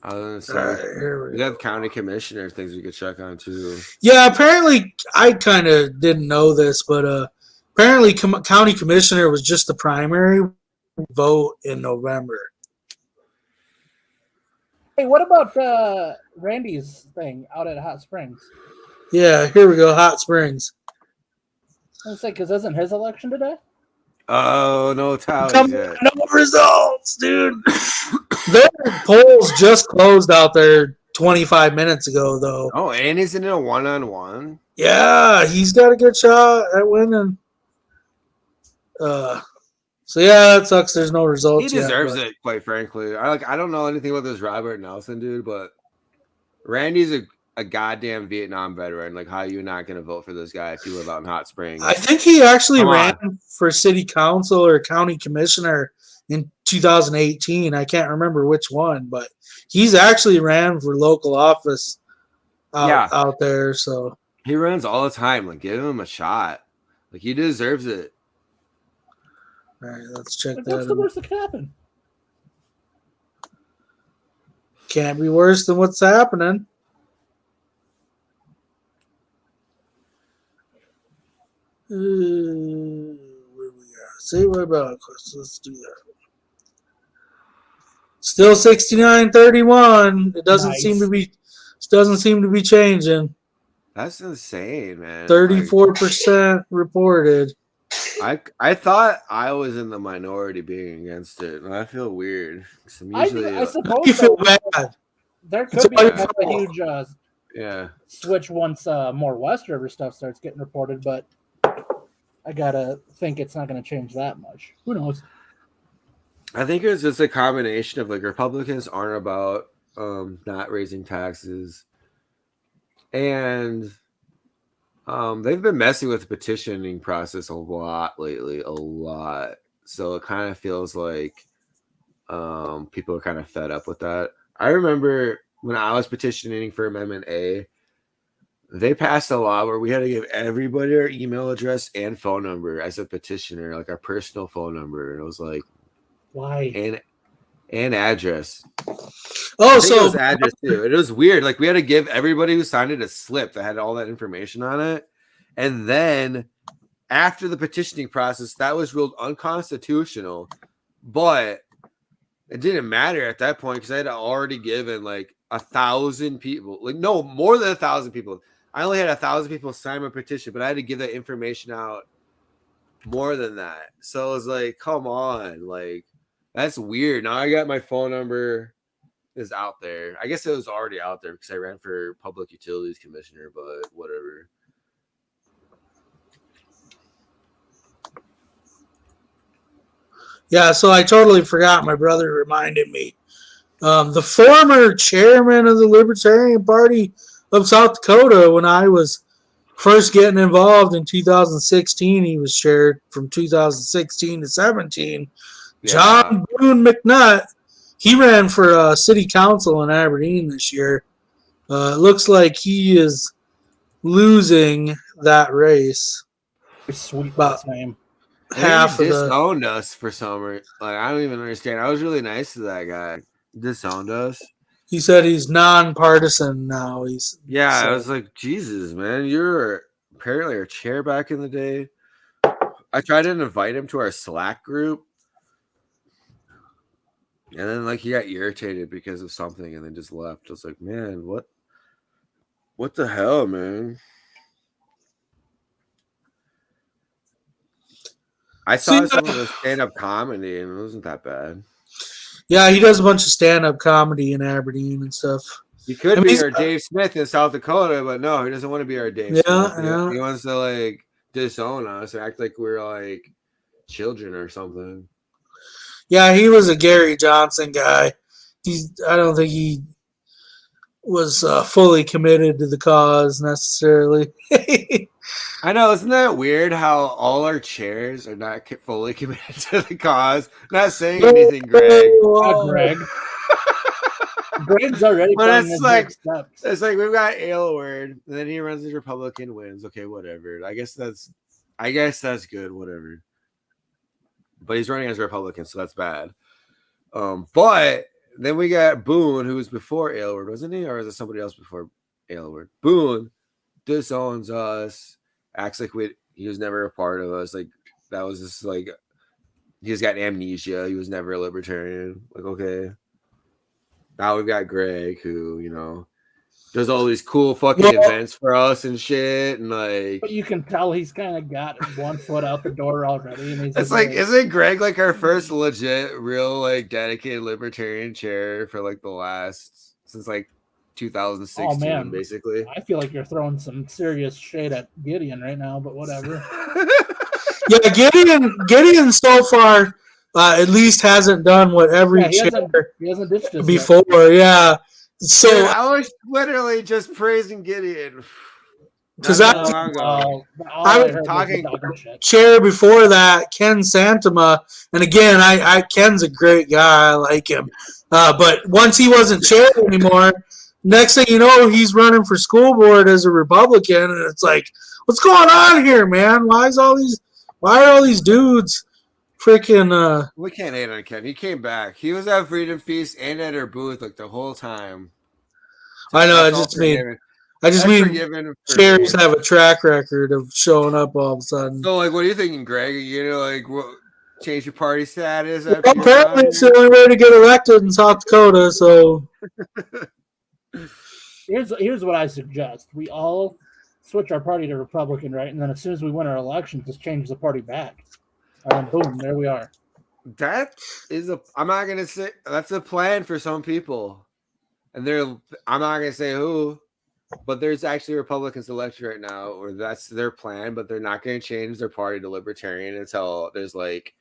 I was gonna say we have county commissioner things we could check on too. Yeah, apparently I kind of didn't know this, but apparently county commissioner was just the primary vote in November. Hey, what about Randy's thing out at Hot Springs? Yeah, here we go, Hot Springs. I was like, because isn't his election today? Oh, no tallies yet. No results, dude. Their polls just closed out there 25 minutes ago, though. Oh, and isn't it a 1-on-1? Yeah, he's got a good shot at winning. So yeah, that sucks. There's no results. He deserves it, quite frankly. I don't know anything about this Robert Nelson dude, but Randy's a goddamn Vietnam veteran. Like, how are you not going to vote for this guy if you live out in Hot Springs? I think he actually ran for city council or county commissioner in 2018. I can't remember which one, but he's actually ran for local office out there. So he runs all the time. Like, give him a shot. Like, he deserves it. All right, let's check that. What's the worst that can happen? Can't be worse than what's happening. What do we got? Say what about questions? Let's do that. Still 69-31. It doesn't seem to be changing. That's insane, man. 34% reported. I thought I was in the minority being against it, and I feel weird. I suppose you feel bad. There could be a huge switch once more West River stuff starts getting reported, but I gotta think it's not going to change that much. Who knows? I think it's just a combination of like Republicans aren't about not raising taxes, and they've been messing with the petitioning process a lot lately, a lot. So it kind of feels like people are kind of fed up with that. I remember when I was petitioning for Amendment A, they passed a law where we had to give everybody our email address and phone number as a petitioner, like our personal phone number. And it was like, why? And address. Oh, so it was address too. It was weird. Like we had to give everybody who signed it a slip that had all that information on it. And then after the petitioning process, that was ruled unconstitutional. But it didn't matter at that point because I had already given like 1,000 people, like no more than 1,000 people. I only had 1,000 people sign my petition, but I had to give that information out more than that. So it was like, come on, like that's weird. Now I got my phone number is out there. I guess it was already out there because I ran for Public Utilities Commissioner, but whatever. Yeah, so I totally forgot. My brother reminded me. The former chairman of the Libertarian Party of South Dakota, when I was first getting involved in 2016, he was chaired from 2016 to 17. Yeah. John Boone McNutt, he ran for city council in Aberdeen this year. It looks like he is losing that race. Sweet About last name. half He of the. disowned us for some reason. Like I don't even understand. I was really nice to that guy. Disowned us. He said he's nonpartisan now. Yeah, so, I was like, Jesus, man, you're apparently our chair back in the day. I tried to invite him to our Slack group. And then like he got irritated because of something and then just left. I was like, man, what the hell, man? I saw some of the stand-up comedy and it wasn't that bad. Yeah, he does a bunch of stand-up comedy in Aberdeen and stuff. He could be our Dave Smith in South Dakota, but no, he doesn't want to be our Dave Smith. Yeah. He wants to like disown us and act like we're like children or something. Yeah, he was a Gary Johnson guy. I don't think he was fully committed to the cause necessarily. I know, isn't that weird how all our chairs are not fully committed to the cause? Not saying anything, Greg. Greg. Greg's already. But it's like we've got Aylward, and then he runs as Republican, wins. Okay, whatever. I guess that's good. Whatever. But he's running as a Republican, so that's bad. But then we got Boone, who was before Aylward, wasn't he, or was it somebody else before Aylward? Boone disowns us. Acts like he was never a part of us. Like that was just like he's got amnesia. He was never a libertarian. Like, okay. Now we've got Greg who, does all these cool fucking events for us and shit. And like, but you can tell he's kind of got one foot out the door already. And it's like, isn't Greg like our first legit, real, like dedicated libertarian chair for like since like 2016, oh, man. Basically? I feel like you're throwing some serious shade at Gideon right now, but whatever. Yeah, Gideon so far at least hasn't done what every chair he hasn't ditched us before. Yet. Yeah. So dude, I was literally just praising Gideon. Because I was talking chair before that, Ken Santama, and again, Ken's a great guy. I like him. But once he wasn't chair anymore, next thing you know, he's running for school board as a Republican, and it's like, what's going on here, man? Why are all these dudes freaking? We can't hate on Ken. He came back. He was at Freedom Feast and at our booth like the whole time. So I know. I just mean chairs have a track record of showing up all of a sudden. So, like, what are you thinking, Greg? Change your party status? Well, apparently, it's the only way to get elected in South Dakota. So, here's what I suggest: we all switch our party to Republican, right? And then as soon as we win our election, just change the party back. And boom, there we are. That is I'm not gonna say that's a plan for some people, and I'm not gonna say who. But there's actually Republicans elected right now, or that's their plan, but they're not going to change their party to Libertarian until there's like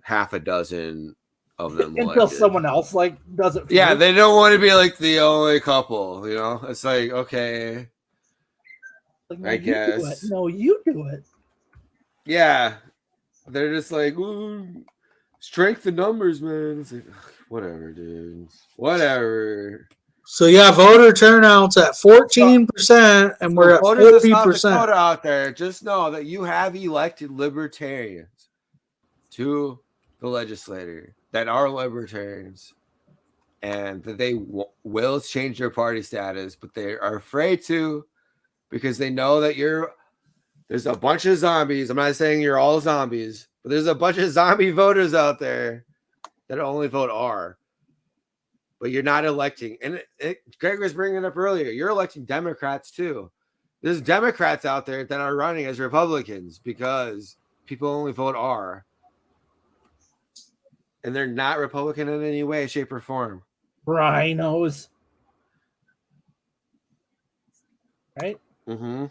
half a dozen of them until elected. Someone else does it. Yeah, they don't want to be like the only couple, It's like, okay, no, I guess. No, you do it. Yeah, they're just like, ooh, strength in numbers, man. It's like, whatever, dude. Whatever. So yeah, voter turnout's at 14%, and we're at 40%. Out there, just know that you have elected libertarians to the legislature that are libertarians, and that they will change their party status, but they are afraid to because they know that there's a bunch of zombies. I'm not saying you're all zombies, but there's a bunch of zombie voters out there that only vote R. But you're not electing, and Greg was bringing it up earlier. You're electing Democrats too. There's Democrats out there that are running as Republicans because people only vote R, and they're not Republican in any way, shape, or form. Rhinos, right? Mm-hmm.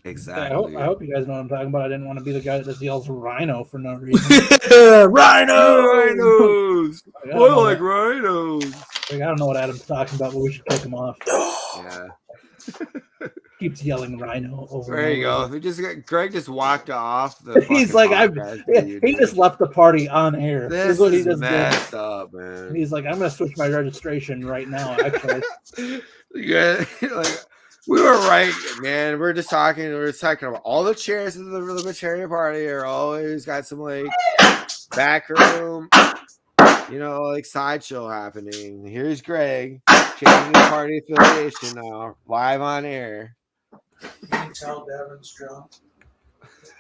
Exactly. I hope you guys know what I'm talking about. I didn't want to be the guy that just yells "rhino" for no reason. Rhinos. I like rhinos. I don't know what Adam's talking about, but we should kick him off. Yeah. Keeps yelling "rhino" over. There you go. Greg just walked off. He's like, he just left the party on air. This what he is just messed up, man. He's like, I'm gonna switch my registration right now. Actually, yeah, like we were right, man. We're just talking. We're talking about all the chairs of the Libertarian Party are always got some like back room, like sideshow happening. Here's Greg changing his party affiliation now, live on air. Can you tell Devin's drunk?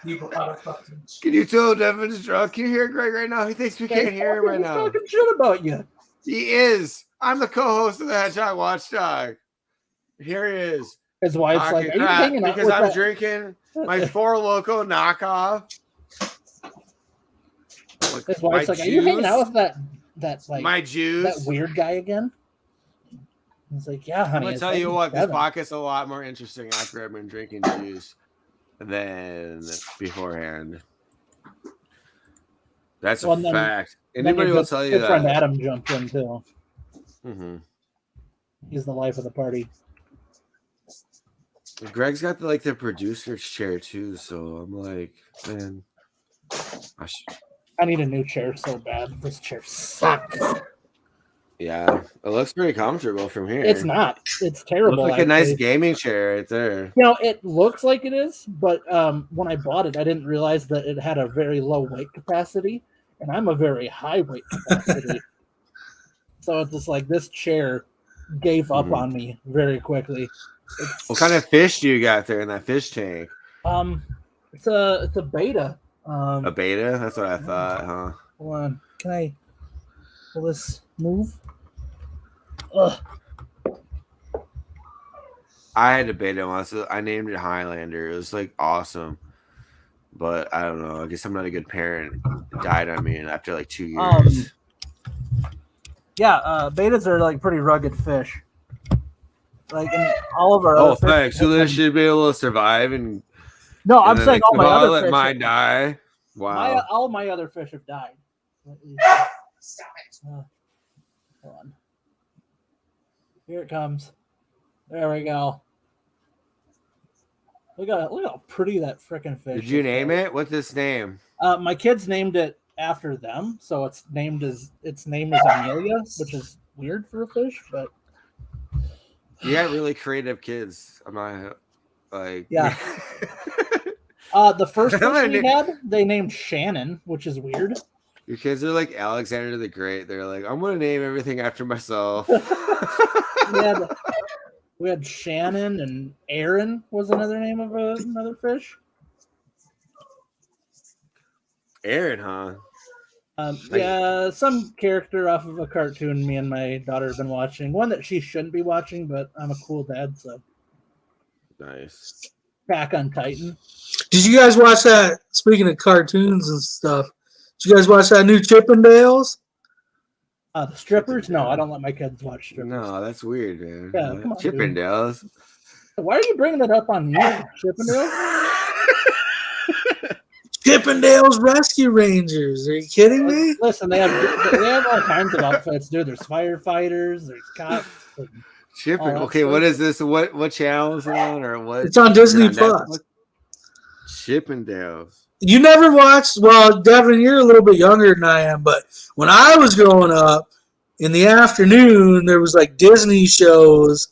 Can you tell Devin's drunk? Can you hear Greg right now? He thinks we can't hear him right now. He's talking shit about you. He is. I'm the co-host of the Hedgehog Watchdog. Here he is. His wife's like, "Are you hanging out because I'm drinking my Four Loko knockoff." His wife's like, "Are you hanging out with that like my juice? That weird guy again?" He's like, "Yeah, honey." I'm gonna tell you what, this pocket's a lot more interesting after I've been drinking juice than beforehand. That's a fact. Anybody will tell you that. Friend Adam jumped in too. Mm-hmm. He's the life of the party. Greg's got the producer's chair too, so I'm like, man, I need a new chair so bad. This chair sucks. Yeah, it looks pretty comfortable from here. It's not. It's terrible. Looks like a nice gaming chair right there. It looks like it is, but when I bought it, I didn't realize that it had a very low weight capacity, and I'm a very high weight capacity. So it's just like this chair gave up on me very quickly. What kind of fish do you got there in that fish tank? It's a beta. A beta? That's what I thought, huh? Hold on. Will this move? Ugh. I had a beta once. I named it Highlander. It was awesome. But I don't know. I guess I'm not a good parent. It died on me after 2 years. Betas are pretty rugged fish. In all of our thanks. So they should be able to survive and I'm saying all my other fish. Mine die. Wow. All my other fish have died. Stop it. Hold on. Here it comes. There we go. Look how pretty that frickin' fish is. Did you name it? What's its name? My kids named it after them, so its name is Amelia, which is weird for a fish, but you got really creative kids. I'm not yeah. The first fish we had, they named Shannon, which is weird. Your kids are like Alexander the Great. They're like, I'm gonna name everything after myself. We had Shannon, and Aaron was another name of another fish. Aaron, huh? Yeah, some character off of a cartoon me and my daughter have been watching. One that she shouldn't be watching, but I'm a cool dad, so. Nice. Back on Titan. Did you guys watch that? Speaking of cartoons and stuff, did you guys watch that new Chippendales? The strippers? No, I don't let my kids watch strippers. No, that's weird, man. Yeah, come on, Chippendales. Dude. Why are you bringing that up on you, Chippendales? Chippendales Rescue Rangers. Are you kidding me? Listen, they have all kinds of outfits, dude. There's firefighters, there's cops. Okay, what is this? What channel is it on, or what? It's on Disney Plus. Chippendales. You never watched? Well, Devin, you're a little bit younger than I am, but when I was growing up, in the afternoon there was Disney shows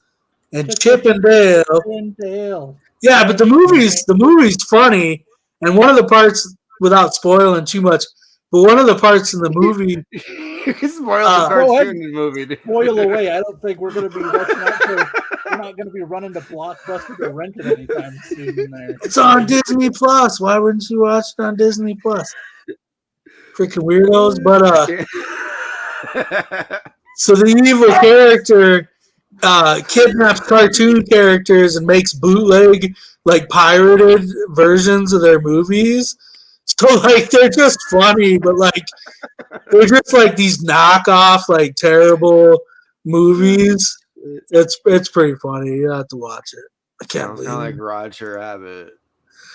and Chippendale. Yeah, but the movie's funny. And one of the parts, without spoiling too much, but one of the parts in the movie, you can spoil the cartoon in the movie. Dude. Spoil away. I don't think we're going to be rushing out to. We're not going to be running to Blockbuster to rent it anytime soon. There, it's on Disney Plus. Why wouldn't you watch it on Disney Plus? freaking weirdos. But so the evil character kidnaps cartoon characters and makes bootleg, like pirated versions of their movies. So like they're just funny, but like they're just like these knockoff, like terrible movies. It's pretty funny. You have to watch it. I can't Sounds believe kind of it. like Roger Rabbit.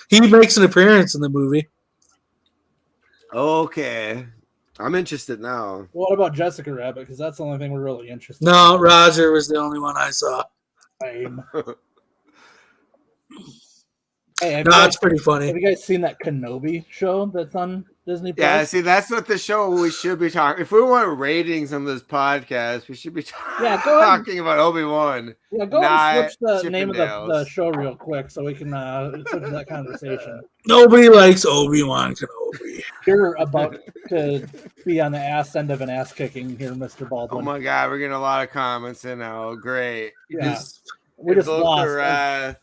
He makes an appearance in the movie. Okay. I'm interested now. What about Jessica Rabbit? Because that's the only thing we're really interested No, Roger was the only one I saw. in. Hey, have, No, you guys, it's pretty funny. have you guys seen that Kenobi show that's on Disney Plus? Yeah, see, that's what the show we should be talking. If we want ratings on this podcast, we should be Go ahead. talking about Obi-Wan. Yeah, go ahead and switch the name of the Chippendales. show real quick so we can switch that conversation. Nobody likes Obi-Wan Kenobi. You're about to be on the ass end of an ass kicking here, Mr. Baldwin. Oh my god, we're getting a lot of comments in now. Great. Yeah. We just Invoke lost. the wrath.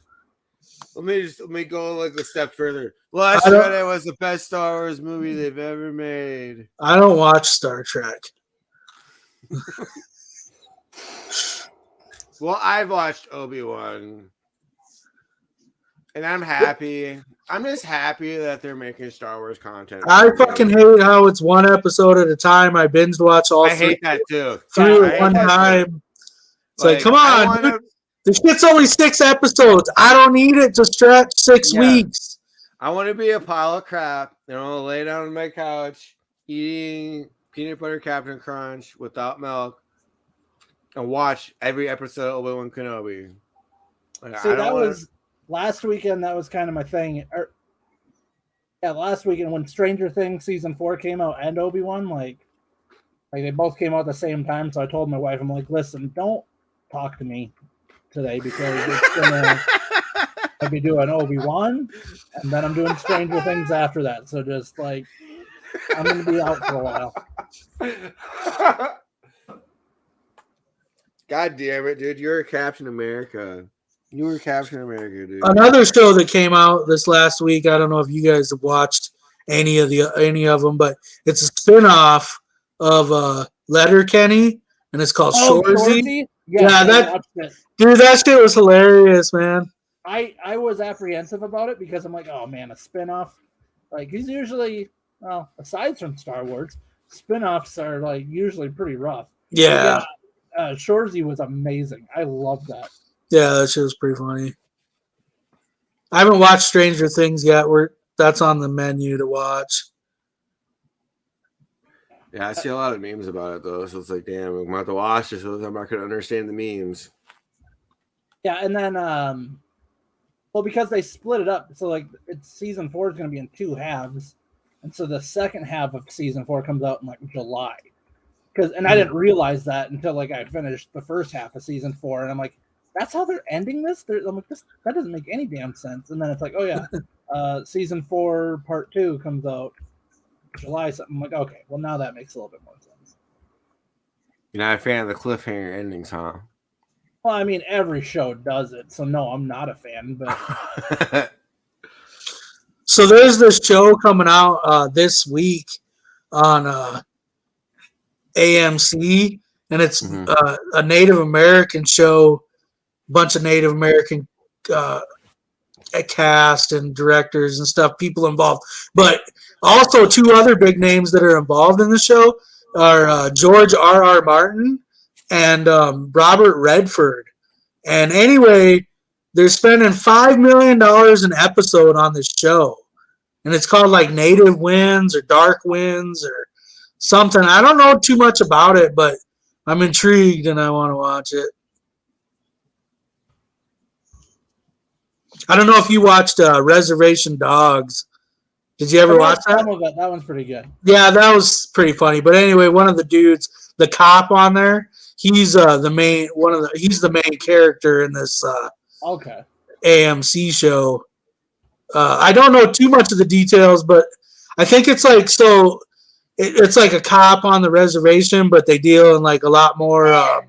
Let me go like a step further. Last Jedi was the best Star Wars movie they've ever made. I don't watch Star Trek. Well, I've watched Obi-Wan. And I'm happy. I'm just happy that they're making Star Wars content. I fucking hate how it's one episode at a time. I binge watch all I hate that too. through I at hate one that too. time. It's like, come I on, wanna- dude. The shit's only 6 episodes. I don't need it to stretch 6 Yeah. weeks. I want to be a pile of crap. And I want to lay down on my couch eating peanut butter Captain Crunch without milk and watch every episode of Obi-Wan Kenobi. Like, See, I that don't wanna- was last weekend. That was kind of my thing. Last weekend when Stranger Things season 4 came out and Obi-Wan, like they both came out at the same time. So I told my wife, I'm like, listen, don't talk to me today because it's gonna I'll be doing Obi-Wan and then I'm doing Stranger Things after that. So just like I'm gonna be out for a while. God damn it, dude. You're a Captain America. You were Captain America, dude. Another show that came out this last week. I don't know if you guys have watched any of them, but it's a spin-off of Letterkenny, and it's called Shoresy. Yeah, Yeah, I that- watched it. Dude, that shit was hilarious, man. I was apprehensive about it because I'm like, oh man, a spinoff. Like he's usually, well, aside from Star Wars, spinoffs are like usually pretty rough. Yeah, Shoresy was amazing. I love that. yeah, that shit was pretty funny. I haven't watched Stranger Things yet. That's on the menu to watch. Yeah, I see a lot of memes about it, though. So it's like, damn, I'm going to have to watch this. So I'm not going to understand the memes. Yeah, and then well, because they split it up, so like it's season 4 is going to be in 2 halves, and so the second half of season 4 comes out in like July. And I didn't realize that until like I finished the first half of season 4, and I'm like, that's how they're ending this. I'm like, that doesn't make any damn sense. And then it's like, oh yeah, season 4 part 2 comes out July. Something. I'm like, okay, well now that makes a little bit more sense. You're not a fan of the cliffhanger endings, huh? Well, I mean, every show does it, so no, I'm not a fan. But So there's this show coming out this week on AMC, and it's a Native American show, bunch of Native American cast and directors and stuff, people involved. But also 2 other big names that are involved in the show are George R.R. Martin and Robert Redford. And anyway, they're spending $5 million an episode on this show. And it's called like Native Winds or Dark Winds or something. I don't know too much about it, but I'm intrigued and I want to watch it. I don't know if you watched Reservation Dogs. Did you ever watch that? Some of it. That one's pretty good. Yeah, that was pretty funny. But anyway, one of the dudes, the cop on there, he's the main character in this Okay. AMC show. I don't know too much of the details, but I think it's like it's like a cop on the reservation, but they deal in like a lot more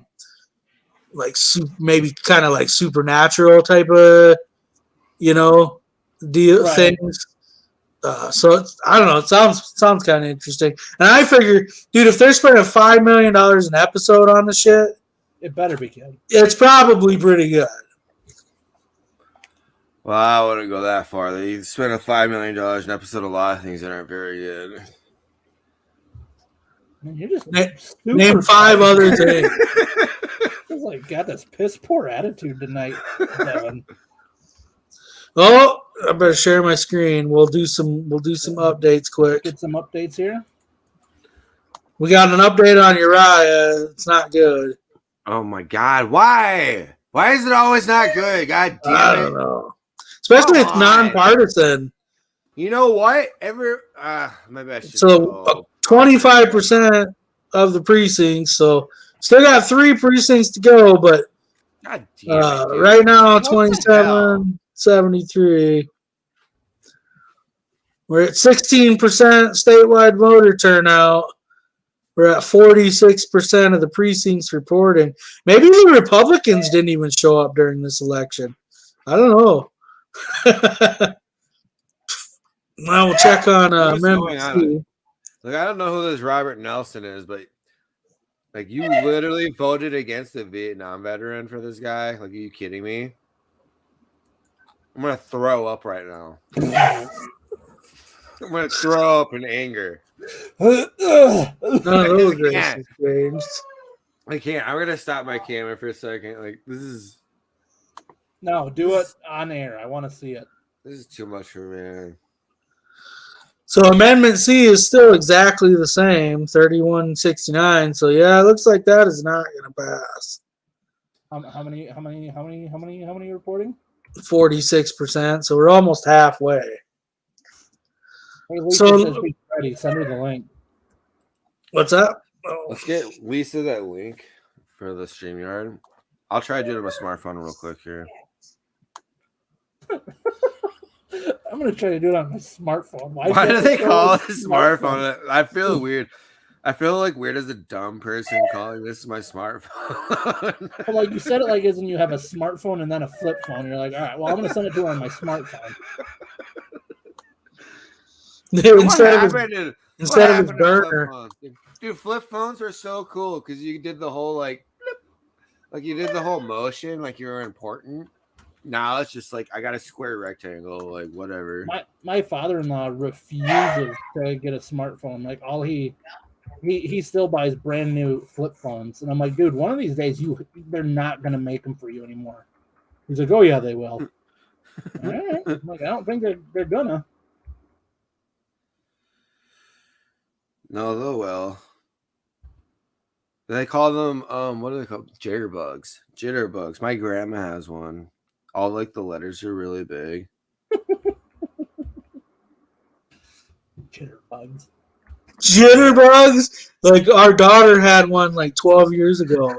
like maybe kind of like supernatural type of deal Right. things. So I don't know. It sounds kind of interesting. And I figure, dude, if they're spending $5 million an episode on the shit, It better be good. it's probably pretty good. Well, I wouldn't go that far. They spend $5 million an episode. A lot of things that aren't very good. Man, you're just Name 5 other things. It's like got this piss poor attitude tonight, Devin. Oh, I better share my screen. We'll do some updates quick. Get some updates here. We got an update on Uriah. It's not good. Oh my God! Why? Why is it always not good? God damn it! I don't know. Especially it's nonpartisan. You know what? Maybe I should. So 25% of the precincts. So still got 3 precincts to go, but God damn it, dude. right now What the hell? 2773. We're at 16% statewide voter turnout. We're at 46% of the precincts reporting. Maybe the Republicans didn't even show up during this election. I don't know. Now we'll check on What's Memphis. going on? Like, I don't know who this Robert Nelson is, but like, you literally voted against a Vietnam veteran for this guy. Like, are you kidding me? I'm gonna throw up right now. I'm gonna throw up in anger. None of those I races changed. I can't. I'm gonna stop my camera for a second. Like, this is No, do it on air. I want to see it. too much for me. So Amendment C is still exactly the same, 3169. So yeah, it looks like that is not going to pass. How many reporting? 46%. So we're almost halfway. Hey, Lisa So- says she's ready. Send her the link. What's up? Oh, Let's get Lisa that link for the StreamYard. I'll try to do it on my smartphone real quick here. I'm gonna try to do it on my smartphone. Why do they call it a smartphone? I feel weird. I feel like weird as a dumb person calling this my smartphone. Well, like you said it like as in you have a smartphone and then a flip phone. You're like, all right, well, I'm gonna send it to her on my smartphone. instead of his to burner. flip phones? Dude, flip phones were so cool because you did the whole like you did the whole motion like you were important. Now it's just like I got a square rectangle, like whatever. My father-in-law refuses to get a smartphone. Like all he still buys brand new flip phones, and I'm like, dude, one of these days they're not gonna make them for you anymore. He's like, oh yeah, they will. All right. I'm like, I don't think they're gonna. No, though well. They call them what are they called? Jitterbugs. My grandma has one. All like the letters are really big. Jitterbugs? Like our daughter had one like 12 years ago.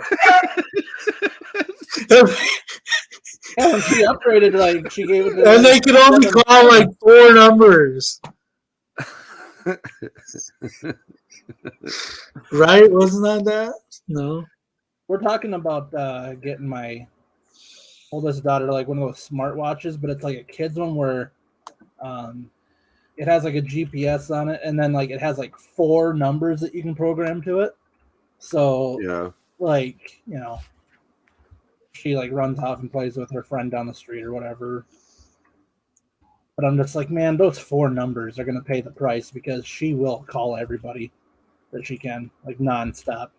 Yeah, when she upgraded, like she gave it to And they could only call like 4 numbers. Right? Wasn't that? No. We're talking about getting my oldest daughter like one of those smartwatches, but it's like a kid's one where it has like a GPS on it, and then like it has like 4 numbers that you can program to it. So Yeah. like, you know, she like runs off and plays with her friend down the street or whatever. But I'm just like, man, those 4 numbers are gonna pay the price because she will call everybody that she can, like nonstop.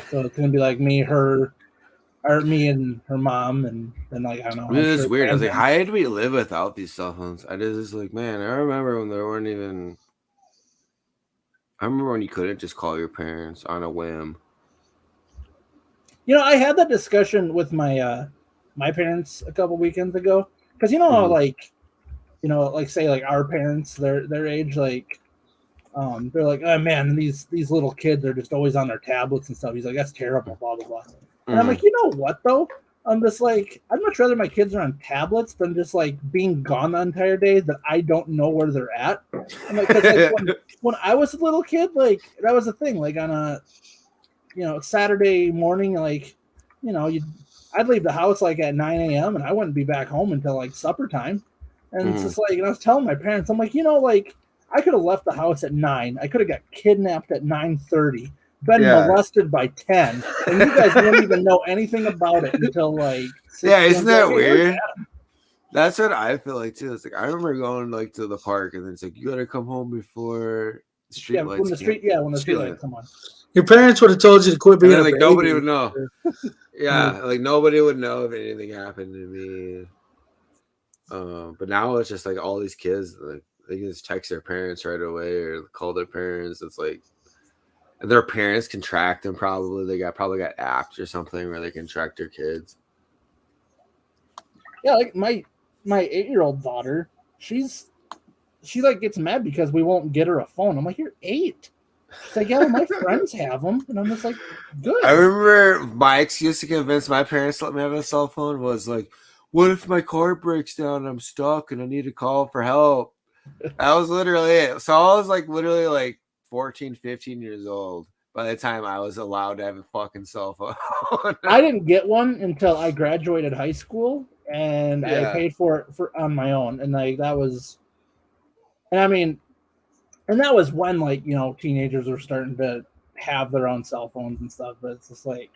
So it's gonna be like me and her mom, and then like I don't know. I mean, it's weird. I was like, how did we live without these cell phones? I just like, man, I remember when there weren't even. I remember when you couldn't just call your parents on a whim. You know, I had that discussion with my my parents a couple weekends ago because you know, how, like, you know, like say like our parents, their age, like, they're like, oh man, these little kids are just always on their tablets and stuff. He's like, that's terrible, blah blah blah. And I'm like, you know what though? I'm just like, I'd much rather my kids are on tablets than just like being gone the entire day that I don't know where they're at. I'm like, 'cause, like when I was a little kid, like that was the thing. Like on a, you know, Saturday morning, like, you know, I'd leave the house like at 9 a.m. and I wouldn't be back home until like supper time. And it's just like, and I was telling my parents, I'm like, like I could have left the house at 9. I could have got kidnapped at 9:30, been molested by 10, and you guys wouldn't even know anything about it until like 6 Yeah, isn't that weird? Adam? That's what I feel like too. It's like I remember going like to the park, and it's like you gotta come home before street lights. When the street lights come on. Your parents would have told you to quit being a like baby. nobody would know. Yeah, like nobody would know if anything happened to me. But now it's just like all these kids, like they can just text their parents right away or call their parents. It's like their parents can track them. Probably they probably got apps or something where they can track their kids. Yeah, like my 8-year-old daughter, she like gets mad because we won't get her a phone. I'm like, you're 8. She's like, yeah, well, my friends have them, and I'm just like, good. I remember my excuse to convince my parents to let me have a cell phone was like, what if my car breaks down and I'm stuck and I need to call for help? That was literally it. So I was like literally like 14, 15 years old by the time I was allowed to have a fucking cell phone. I didn't get one until I graduated high school, and I paid for it on my own. And like that was, and I mean, and that was when like, teenagers were starting to have their own cell phones and stuff. But it's just like,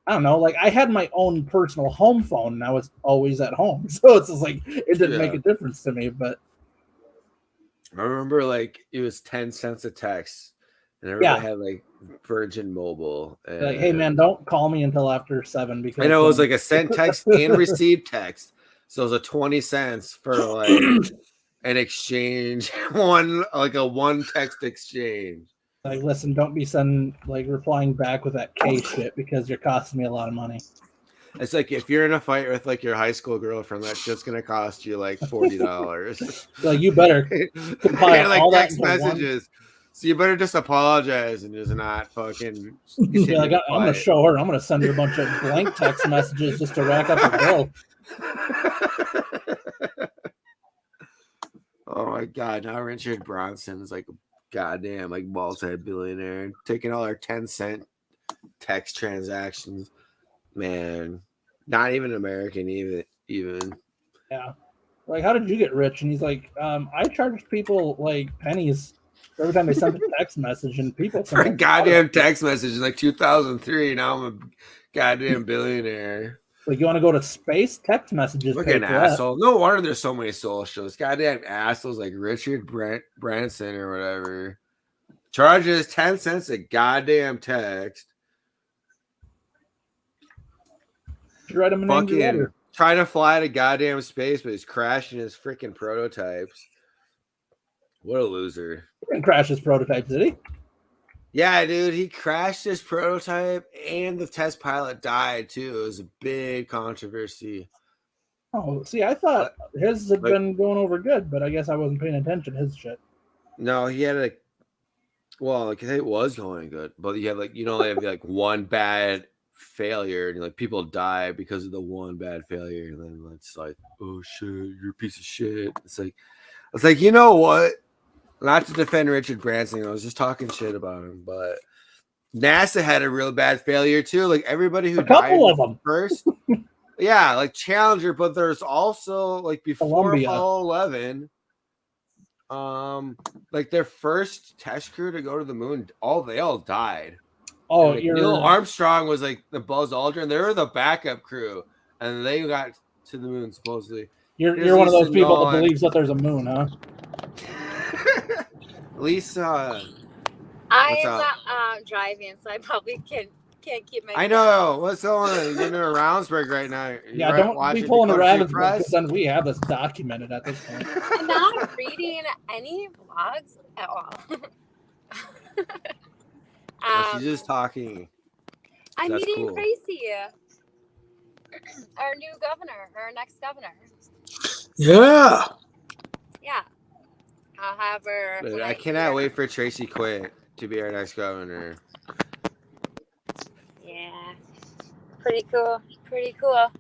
I don't know, like I had my own personal home phone and I was always at home. So it's just like, it didn't make a difference to me. But I remember like it was 10 cents a text and everybody had like Virgin Mobile. And like, hey man, don't call me until after 7 because I know it was like a sent text and received text. So it was a 20 cents for like an exchange, one text exchange. Like, listen, don't be replying back with that K shit because you're costing me a lot of money. It's like if you're in a fight with like your high school girlfriend, that shit's gonna cost you like $40. Like you better compile like all text that messages. So you better just apologize and just not fucking. Like, I'm gonna show her. I'm gonna send her a bunch of blank text messages just to rack up a bill. Oh my god! Now Richard Bronson is like a goddamn like multi-billionaire, taking all our 10-cent text transactions. Man, not even American, even. Yeah, like how did you get rich? And he's like, I charged people like pennies every time they sent a text message, and people for a goddamn text message in like 2003. Now I'm a goddamn billionaire. Like, you want to go to space? Text messages. Look at an asshole. No wonder there's so many socials. Goddamn assholes like Richard Branson or whatever. Charges 10 cents a goddamn text. You write him an angry letter. Trying to fly to goddamn space, but he's crashing his freaking prototypes. What a loser. He didn't crash his prototype, did he? Yeah, dude, he crashed his prototype and the test pilot died too. It was a big controversy. Oh, see, I thought his had been going over good, but I guess I wasn't paying attention to his shit. No, he had it was going good, but he had they have like one bad failure and like people die because of the one bad failure, and then it's like, oh shit, you're a piece of shit. It's like, you know what? Not to defend Richard Branson, I was just talking shit about him, but NASA had a real bad failure too. Like everybody who died of them first, yeah, like Challenger, but there's also like before Apollo 11, like their first test crew to go to the moon, they all died. Oh, Neil Armstrong was like the Buzz Aldrin. They were the backup crew, and they got to the moon supposedly. You're one of those people that believes that there's a moon, huh? Lisa, I am not driving, so I probably can't keep my. I know. What's going on? You're in Ravensburg right now. Don't be pulling a Ravensburg because then we have this documented at this point. I'm not reading any blogs at all. She's just talking. I'm meeting Tracy, our new governor, our next governor. Yeah. Yeah. I'll have her. Dude, I cannot wait for Tracy Quick to be our next governor. Yeah. Pretty cool. Pretty cool.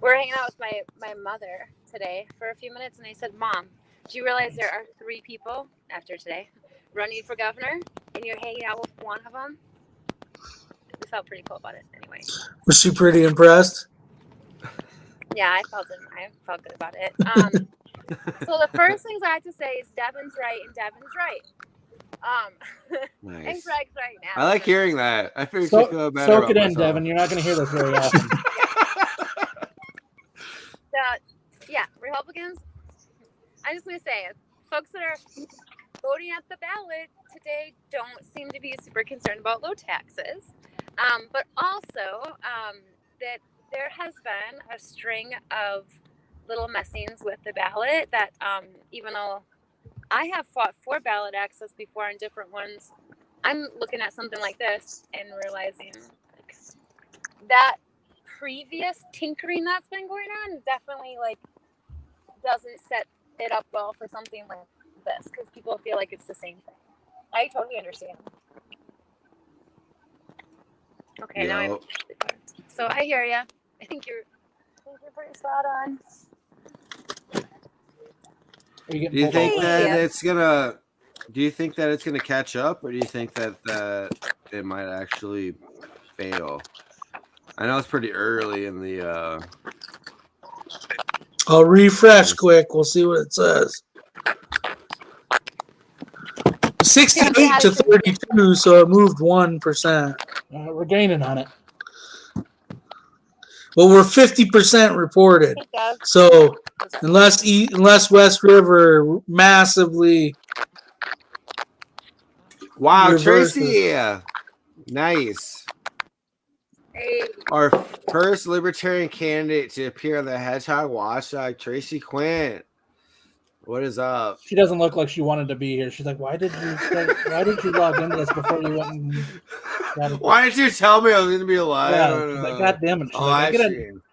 We're hanging out with my mother today for a few minutes, and I said, Mom, do you realize there are 3 people after today running for governor, and you're hanging out with one of them? We felt pretty cool about it anyway. Was she pretty impressed? Yeah, I felt good about it. So the first things I have to say is Devin's right and Devin's right. And Nice. Greg's right now. I like hearing that. I feel feel better Soak about it in, myself. Devin. You're not going to hear this very often. Yeah, Republicans. I'm just gonna say, folks that are voting at the ballot today don't seem to be super concerned about low taxes, but also that there has been a string of little messings with the ballot that even though I have fought for ballot access before on different ones, I'm looking at something like this and realizing like, that previous tinkering that's been going on definitely like doesn't set it up well for something like this because people feel like it's the same thing. I totally understand. Okay, now I'm so I hear you. I think you're pretty spot on. Are you Do you think over? that it's gonna? Do you think that it's gonna catch up, or do you think that it might actually fail? I know it's pretty early in the. I'll refresh quick. We'll see what it says. 68 to 32, so it moved 1%. We're gaining on it. Well, we're 50% reported. So unless West River massively Wow, reverses. Tracy! Nice. Hey. Our first libertarian candidate to appear on the Hedgehog Watchdog, Tracy Quinn. What is up? She doesn't look like she wanted to be here. She's like, why did you log into this before you went and got it? Why didn't you tell me I was gonna be alive? Yeah, she's like, God damn it. She's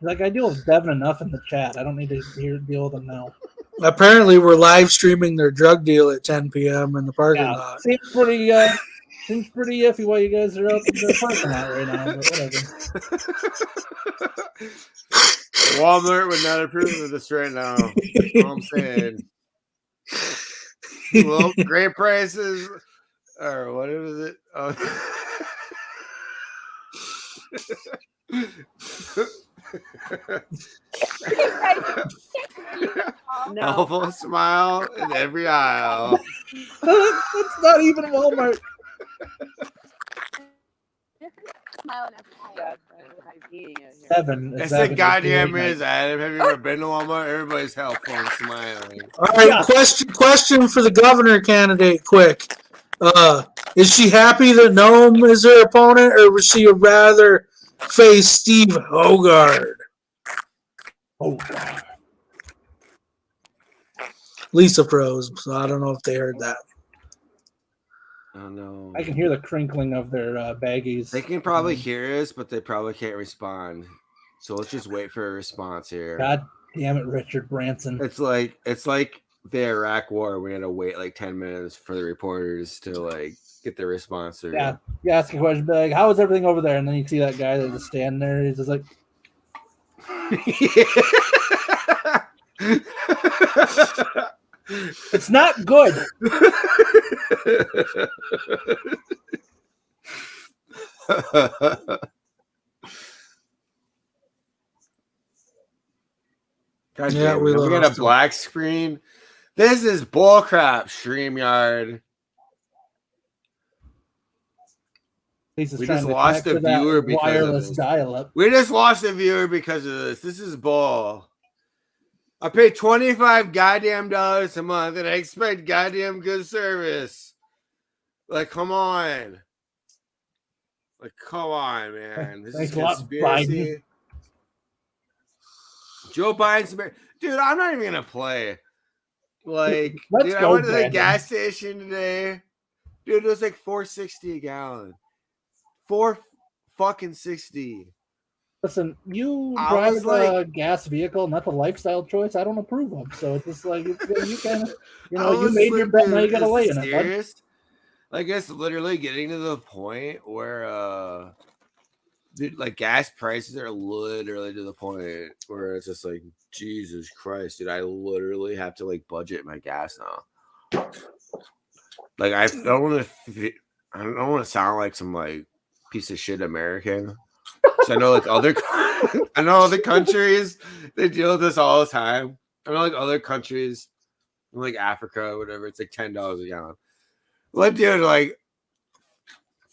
like, I deal with Devin enough in the chat. I don't need to deal with them now. Apparently, we're live streaming their drug deal at 10 p.m. in the parking lot. Seems pretty iffy while you guys are out in the parking lot right now, but whatever. Walmart would not approve of this right now. That's all I'm saying. Well, great prices, or what is it? Oh. No. Awful smile in every aisle. It's not even Walmart. Devin, It's the goddamn is, Adam. Have you ever been to Walmart? Everybody's helpful and smiling. All right, question for the governor candidate, quick. Is she happy that Noam is her opponent, or would she rather face Steve Hogard? Lisa froze, so I don't know if they heard that. Oh no! I can hear the crinkling of their baggies. They can probably hear us, but they probably can't respond. So let's just wait for a response here. God damn it, Richard Branson! It's like the Iraq War. We had to wait like 10 minutes for the reporters to like get the response. Or yeah, you ask a question, be like, "How is everything over there?" And then you see that guy that just stand there. He's just like, "It's not good." God Yeah, damn, we we got lost a black screen. This is bullcrap, StreamYard. We just lost a viewer because wireless of this. dial-up. We just lost a viewer because of this. This is bull. I pay $25 goddamn dollars a month and I expect goddamn good service. Like, come on. Like, come on, man. This is conspiracy. Joe Biden's dude, I'm not even gonna play. Like, dude, I went to the gas station today. Dude, it was like $4.60 a gallon. $4.60. Listen, you drive a gas vehicle, and that's a lifestyle choice I don't approve of. So it's just like you kind of, you made your bet, now you got to lay in it. Bud. Like, it's literally getting to the point where, dude, like gas prices are literally to the point where it's just like, Jesus Christ, dude, I literally have to like budget my gas now. Like, I don't want to sound like some like piece of shit American. I know like other countries, they deal with this all the time. I know like other countries, like Africa or whatever, it's like $10 a gallon. Well, dude, like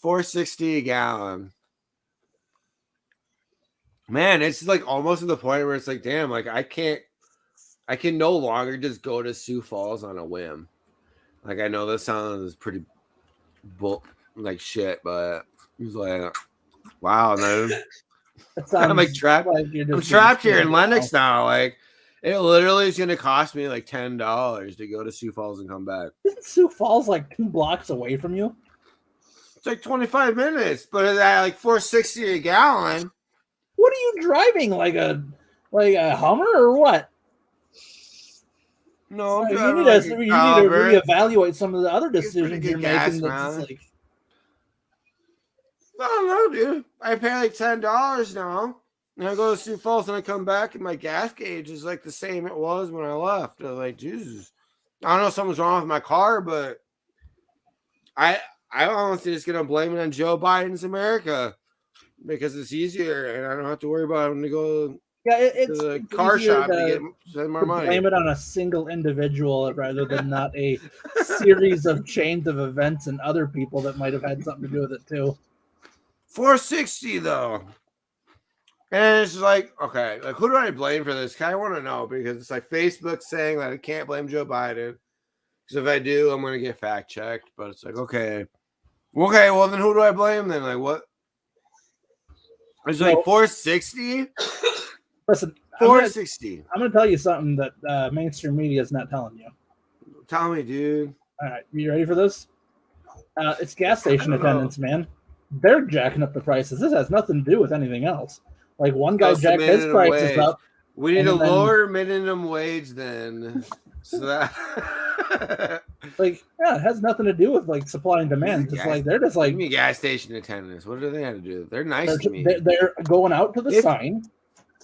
$4.60 a gallon. Man, it's like almost to the point where it's like, damn, like I can no longer just go to Sioux Falls on a whim. Like I know this sounds pretty like shit, but he's like, wow, man. I'm like trapped. Like I'm trapped here in Lennox now. Like it literally is gonna cost me like $10 to go to Sioux Falls and come back. Isn't Sioux Falls like 2 blocks away from you? It's like 25 minutes, but at like $4.60 a gallon. What are you driving? Like a Hummer or what? No, I'm You driving need like to a reevaluate some of the other Get pretty decisions good you're gas, making. That's man. like, I don't know, dude. I pay like $10 now. And I go to Sioux Falls and I come back and my gas gauge is like the same it was when I left. I was like, Jesus. I don't know if something's wrong with my car, but I honestly just gonna blame it on Joe Biden's America because it's easier and I don't have to worry about having to go yeah, to it's the it's car easier shop to spend more money. blame it on a single individual rather than not a series of chains of events and other people that might have had something to do with it too. $4.60 though. And it's like, okay, like who do I blame for this? I want to know because it's like Facebook saying that I can't blame Joe Biden. Because if I do, I'm gonna get fact checked. But it's like, okay, well then who do I blame then? Like what? It's like $4.60. Listen, $4.60. I'm gonna tell you something that mainstream media is not telling you. Tell me, dude. All right, you ready for this? It's gas station attendants, man. They're jacking up the prices. This has nothing to do with anything else. Like one guy jacked his prices up. We need a lower minimum wage then. So that like, yeah, it has nothing to do with like supply and demand. Just like they're just like give me gas station attendants. What do they have to do? They're nice to me. They're going out to the sign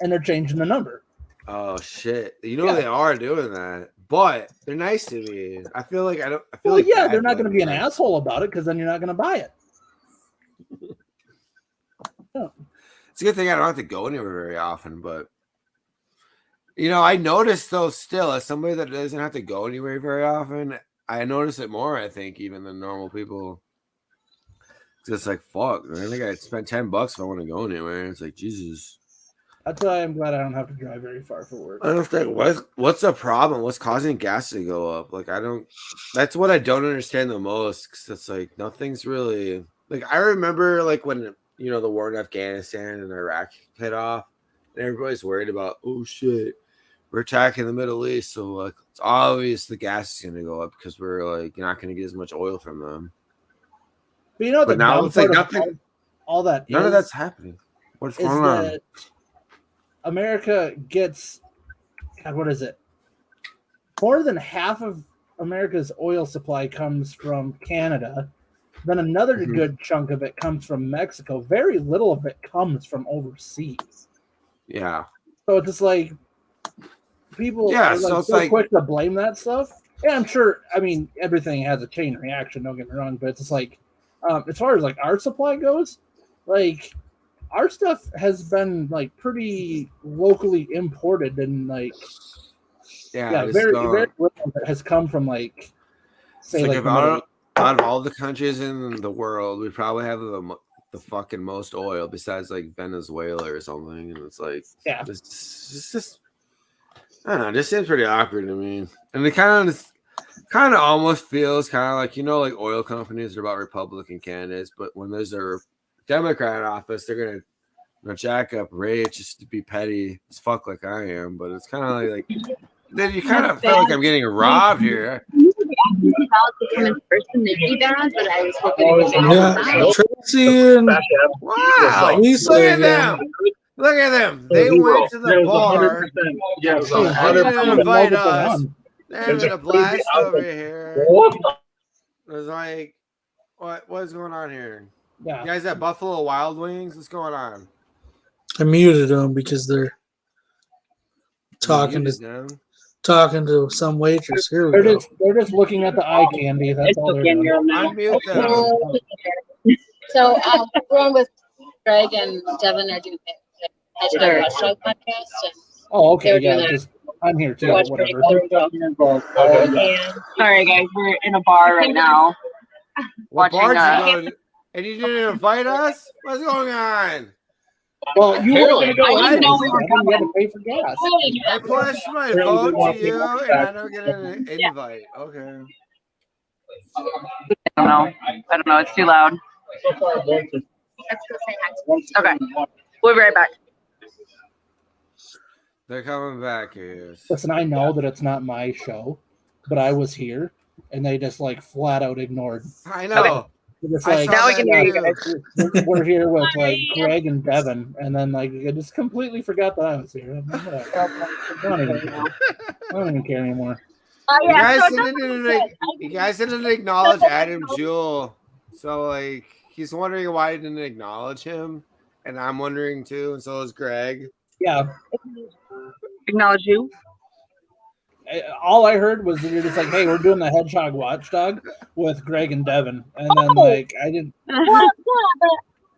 and they're changing the number. Oh shit! You know they are doing that, but they're nice to me. I feel like I don't. I feel like they're not going to be an asshole about it because then you're not going to buy it. It's a good thing I don't have to go anywhere very often, but you know, I noticed though still as somebody that doesn't have to go anywhere very often, I notice it more, I think, even than normal people. It's just like fuck, man. I think I'd spend $10 if I want to go anywhere. It's like Jesus. That's why I'm glad I don't have to drive very far for work. I don't think what's the problem? What's causing gas to go up? Like I don't. That's what I don't understand the most. Cause it's like nothing's really like I remember like when you know the war in Afghanistan and Iraq hit off, and everybody's worried about oh shit, we're attacking the Middle East, so like it's obvious the gas is gonna go up because we're like you're not gonna get as much oil from them. But you know, but now it's like nothing. All that none of that's happening. What's going on? America gets, God, what is it? More than half of America's oil supply comes from Canada. Then another good chunk of it comes from Mexico. Very little of it comes from overseas. Yeah. So it's just like people are so quick to blame that stuff. Yeah, I'm sure. I mean, everything has a chain reaction. Don't get me wrong, but it's just like as far as like our supply goes, like. Our stuff has been like pretty locally imported and like very little that has come from like say like out of all the countries in the world, we probably have the fucking most oil besides like Venezuela or something, and it's like it's just I don't know, it just seems pretty awkward to me, and it kind of almost feels kind of like like oil companies are about Republican candidates, but when there's a Democrat office, they're gonna jack up rates just to be petty as fuck like I am. But it's kind of like then you kind of feel like I'm getting robbed here. Tracy and wow, look at them. Look at them. They went to the bar. Yes, they didn't invite us. They're having a blast over here. It was like, what's going on here? Yeah. You guys at Buffalo Wild Wings? What's going on? I muted them because they're talking to some waitress. Here we go. They're just looking at the eye candy. That's all they're doing. Unmute them. So everyone with Greg and Devin are doing their podcast. Oh, okay. Yeah, I'm here too. Watch Whatever. And sorry guys, we're in a bar right now. What Watching, bar did you go to? And you didn't invite us? What's going on? Well, you were going to go. I didn't know we were You had to pay for gas. I pushed my phone to you and I don't get an invite. Okay. I don't know. It's too loud. Let's go say hi. Okay. We'll be right back. They're coming back, yes. Listen, I know that it's not my show, but I was here, and they just like flat out ignored. I know. It's I like, saw now we that can hear you too. guys. we're here with like Greg and Devin, and then like I just completely forgot that I was here. I don't even care anymore. Oh You yeah. guys, So you guys didn't acknowledge Adam Jewell. So like he's wondering why I didn't acknowledge him. And I'm wondering too, and so is Greg. Yeah. Acknowledge you. All I heard was that you're just like, hey, we're doing the Hedgehog Watchdog with Greg and Devin. And then like I didn't well, yeah, but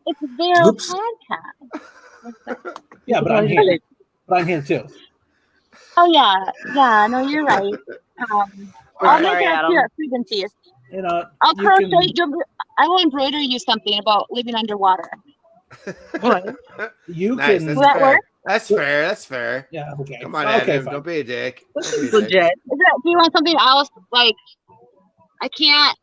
it's their Oops. podcast. Yeah, but I'm here. But I'm here too. Oh yeah. No, you're right. I'll Alright. make Sorry, it up Adam. to you at frequencies. You know, I'll you crochet. can, I will embroider you something about living underwater. you Nice. can That's Will that fair. work? That's fair. That's fair. yeah, okay. Come on, Okay, Adam. fine. Don't be a dick. This Don't be is a dick. legit. Do you want something else? Like, I can't.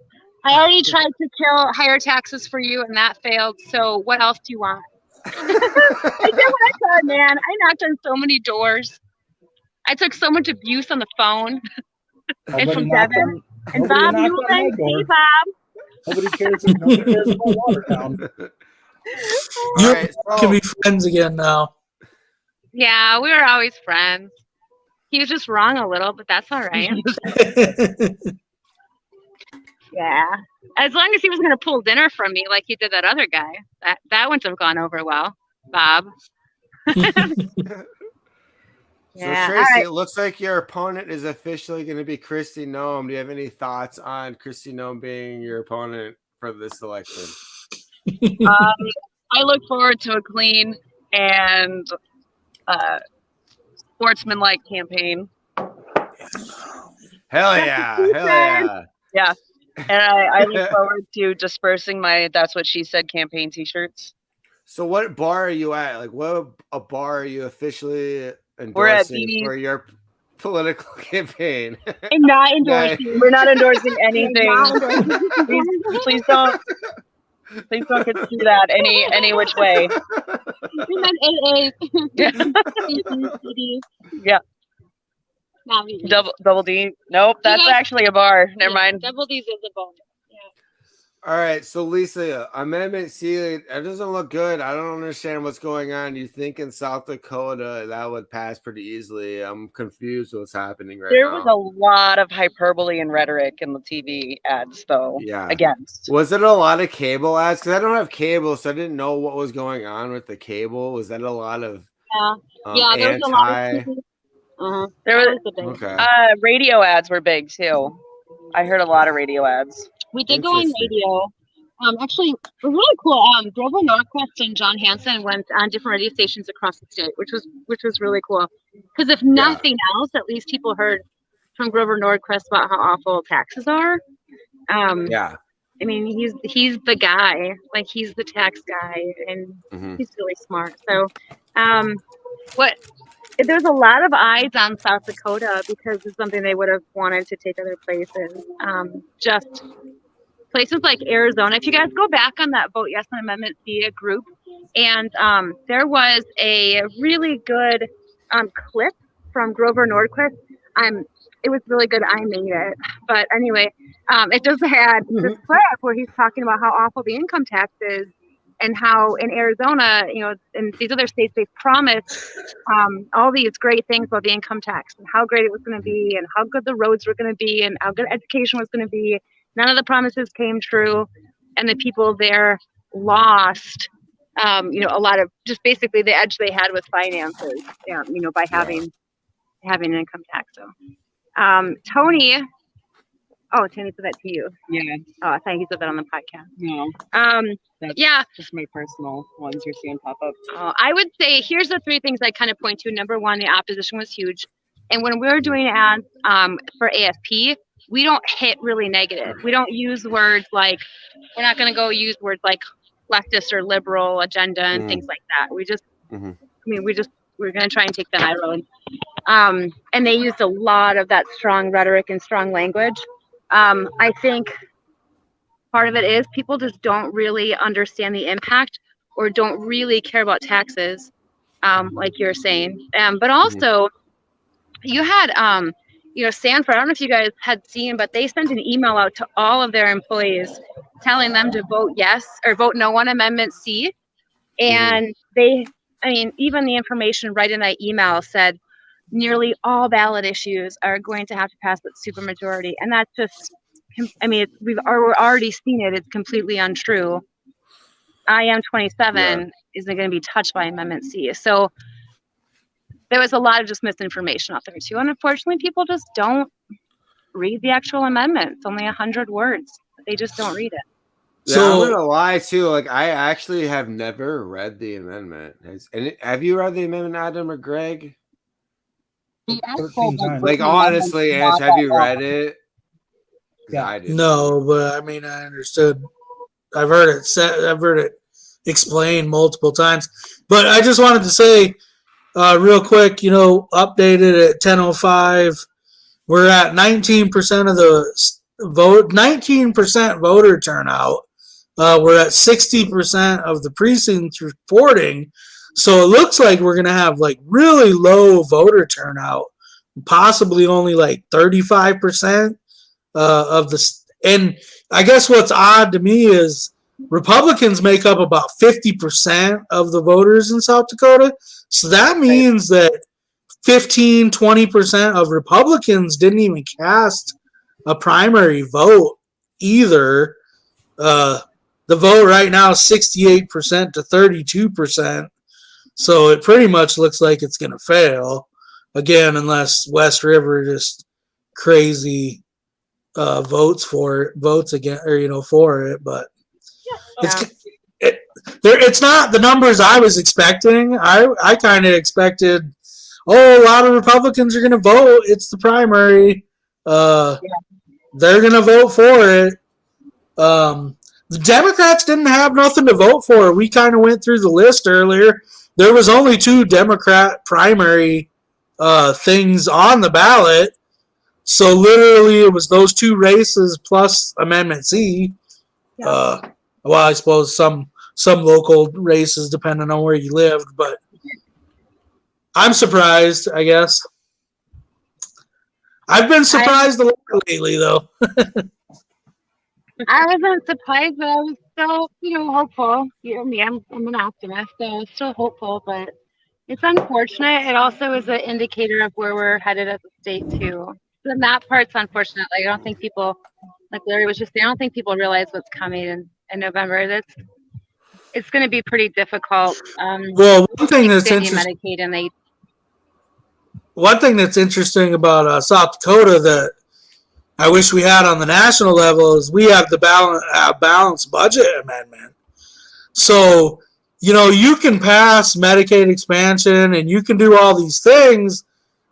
I already tried to kill higher taxes for you, and that failed. So what else do you want? I did what I could, man. I knocked on so many doors. I took so much abuse on the phone. Nobody from knocked Devin. on- And nobody Bob knocked on my Newland, door. hey Bob. Nobody cares about Watertown. You All right, can so be friends again now. Yeah, we were always friends. He was just wrong a little, but that's all right. Yeah. As long as he wasn't going to pull dinner from me like he did that other guy. That wouldn't have gone over well, Bob. So Yeah, Tracy, all right. it looks like your opponent is officially going to be Kristi Noem. Do you have any thoughts on Kristi Noem being your opponent for this election? I look forward to a clean and sportsmanlike campaign. Hell yeah! Hell yeah! And I look forward to dispersing my "That's What She Said" campaign T-shirts. So, what bar are you at? Like, what a bar are you officially We're at endorsing BB's. for your political campaign? And not endorsing. We're not endorsing anything. Not endorsing. Please don't construe that any which way. We meant AAs. CDs. Yeah. Not really. Double D. Nope, that's Yeah. actually a bar. Never mind. Double D's is a bonus. All right, so Lisa, Amendment C, it doesn't look good. I don't understand what's going on. You think in South Dakota that would pass pretty easily? I'm confused what's happening right There now. was a lot of hyperbole and rhetoric in the TV ads, though. Yeah. Against. Was it a lot of cable ads? Because I don't have cable, so I didn't know what was going on with the cable. Was that a lot of Yeah, there was a lot anti? of TV. There That was was the thing. Okay. radio ads were big too. I heard a lot of radio ads. We did go on Interesting. radio. Actually, it was really cool. Grover Norquist and John Hansen went on different radio stations across the state, which was really cool. Because if nothing else, at least people heard from Grover Norquist about how awful taxes are. Yeah. I mean, he's the guy. Like, he's the tax guy, and Mhm. he's really smart. So, there's a lot of eyes on South Dakota because it's something they would have wanted to take other places. Just places like Arizona. If you guys go back on that Vote Yes on Amendment C group, and there was a really good clip from Grover Norquist. It was really good. I made it. But anyway, it just had this clip where he's talking about how awful the income tax is and how in Arizona, and these other states, they promised all these great things about the income tax and how great it was going to be and how good the roads were going to be and how good education was going to be. None of the promises came true. And the people there lost, a lot of just basically the edge they had with finances, by having an income tax. So, Tony said that to you. Yeah. Oh, I thought he said that on the podcast. No. That's Yeah. just my personal ones you're seeing pop up. I would say here's the three things I kind of point to. Number one, the opposition was huge. And when we're doing ads for AFP, we don't hit really negative. We don't use words like, we're not going to go use words like leftist or liberal agenda and things like that. We just, Mhm. we're going to try and take the high road. And they used a lot of that strong rhetoric and strong language. I think part of it is people just don't really understand the impact or don't really care about taxes, like you're saying. But also, you had, Sanford, I don't know if you guys had seen, but they sent an email out to all of their employees telling them to vote yes or vote no on Amendment C. And even the information right in that email said nearly all ballot issues are going to have to pass with supermajority. And that's just, we're already seen it. It's completely untrue. IM 27 isn't going to be touched by Amendment C. So there was a lot of just misinformation out there too. And unfortunately, people just don't read the actual amendment. It's only 100 words. They just don't read it. So I'm gonna lie too. Like, I actually have never read the amendment. Have you read the amendment, Adam or Greg? 13 times. Like, honestly, Ange, have you read it? Yeah. I didn't. No, but I mean, I understood. I've heard it said. I've heard it explained multiple times. But I just wanted to say, real quick, updated at 10:05. We're at 19% of the vote. 19% voter turnout. We're at 60% of the precincts reporting. So it looks like we're going to have like really low voter turnout, possibly only like 35% of the. And I guess what's odd to me is Republicans make up about 50% of the voters in South Dakota. So that means that 15-20% of Republicans didn't even cast a primary vote either. The vote right now is 68% to 32%. So it pretty much looks like it's going to fail again, unless West River just crazy votes again, or for it. But it's not the numbers I was expecting. I kind of expected, a lot of Republicans are going to vote. It's the primary. They're going to vote for it. The Democrats didn't have nothing to vote for. We kind of went through the list earlier. There was only 2 Democrat primary things on the ballot. So literally it was those 2 races plus Amendment C. Well, I suppose some local races depending on where you lived, but I'm surprised, I guess. I've been surprised a lot lately, though. I wasn't surprised, but I was still, hopeful. I'm an optimist, so I was still hopeful, but it's unfortunate. It also is an indicator of where we're headed as a state, too. And that part's unfortunate. Like, I don't think people, like Larry was just saying, I don't think people realize what's coming in November. It's going to be pretty difficult. Well, one thing that's interesting. Medicaid and one thing that's interesting about South Dakota that I wish we had on the national level is we have the balanced budget amendment. So, you can pass Medicaid expansion and you can do all these things,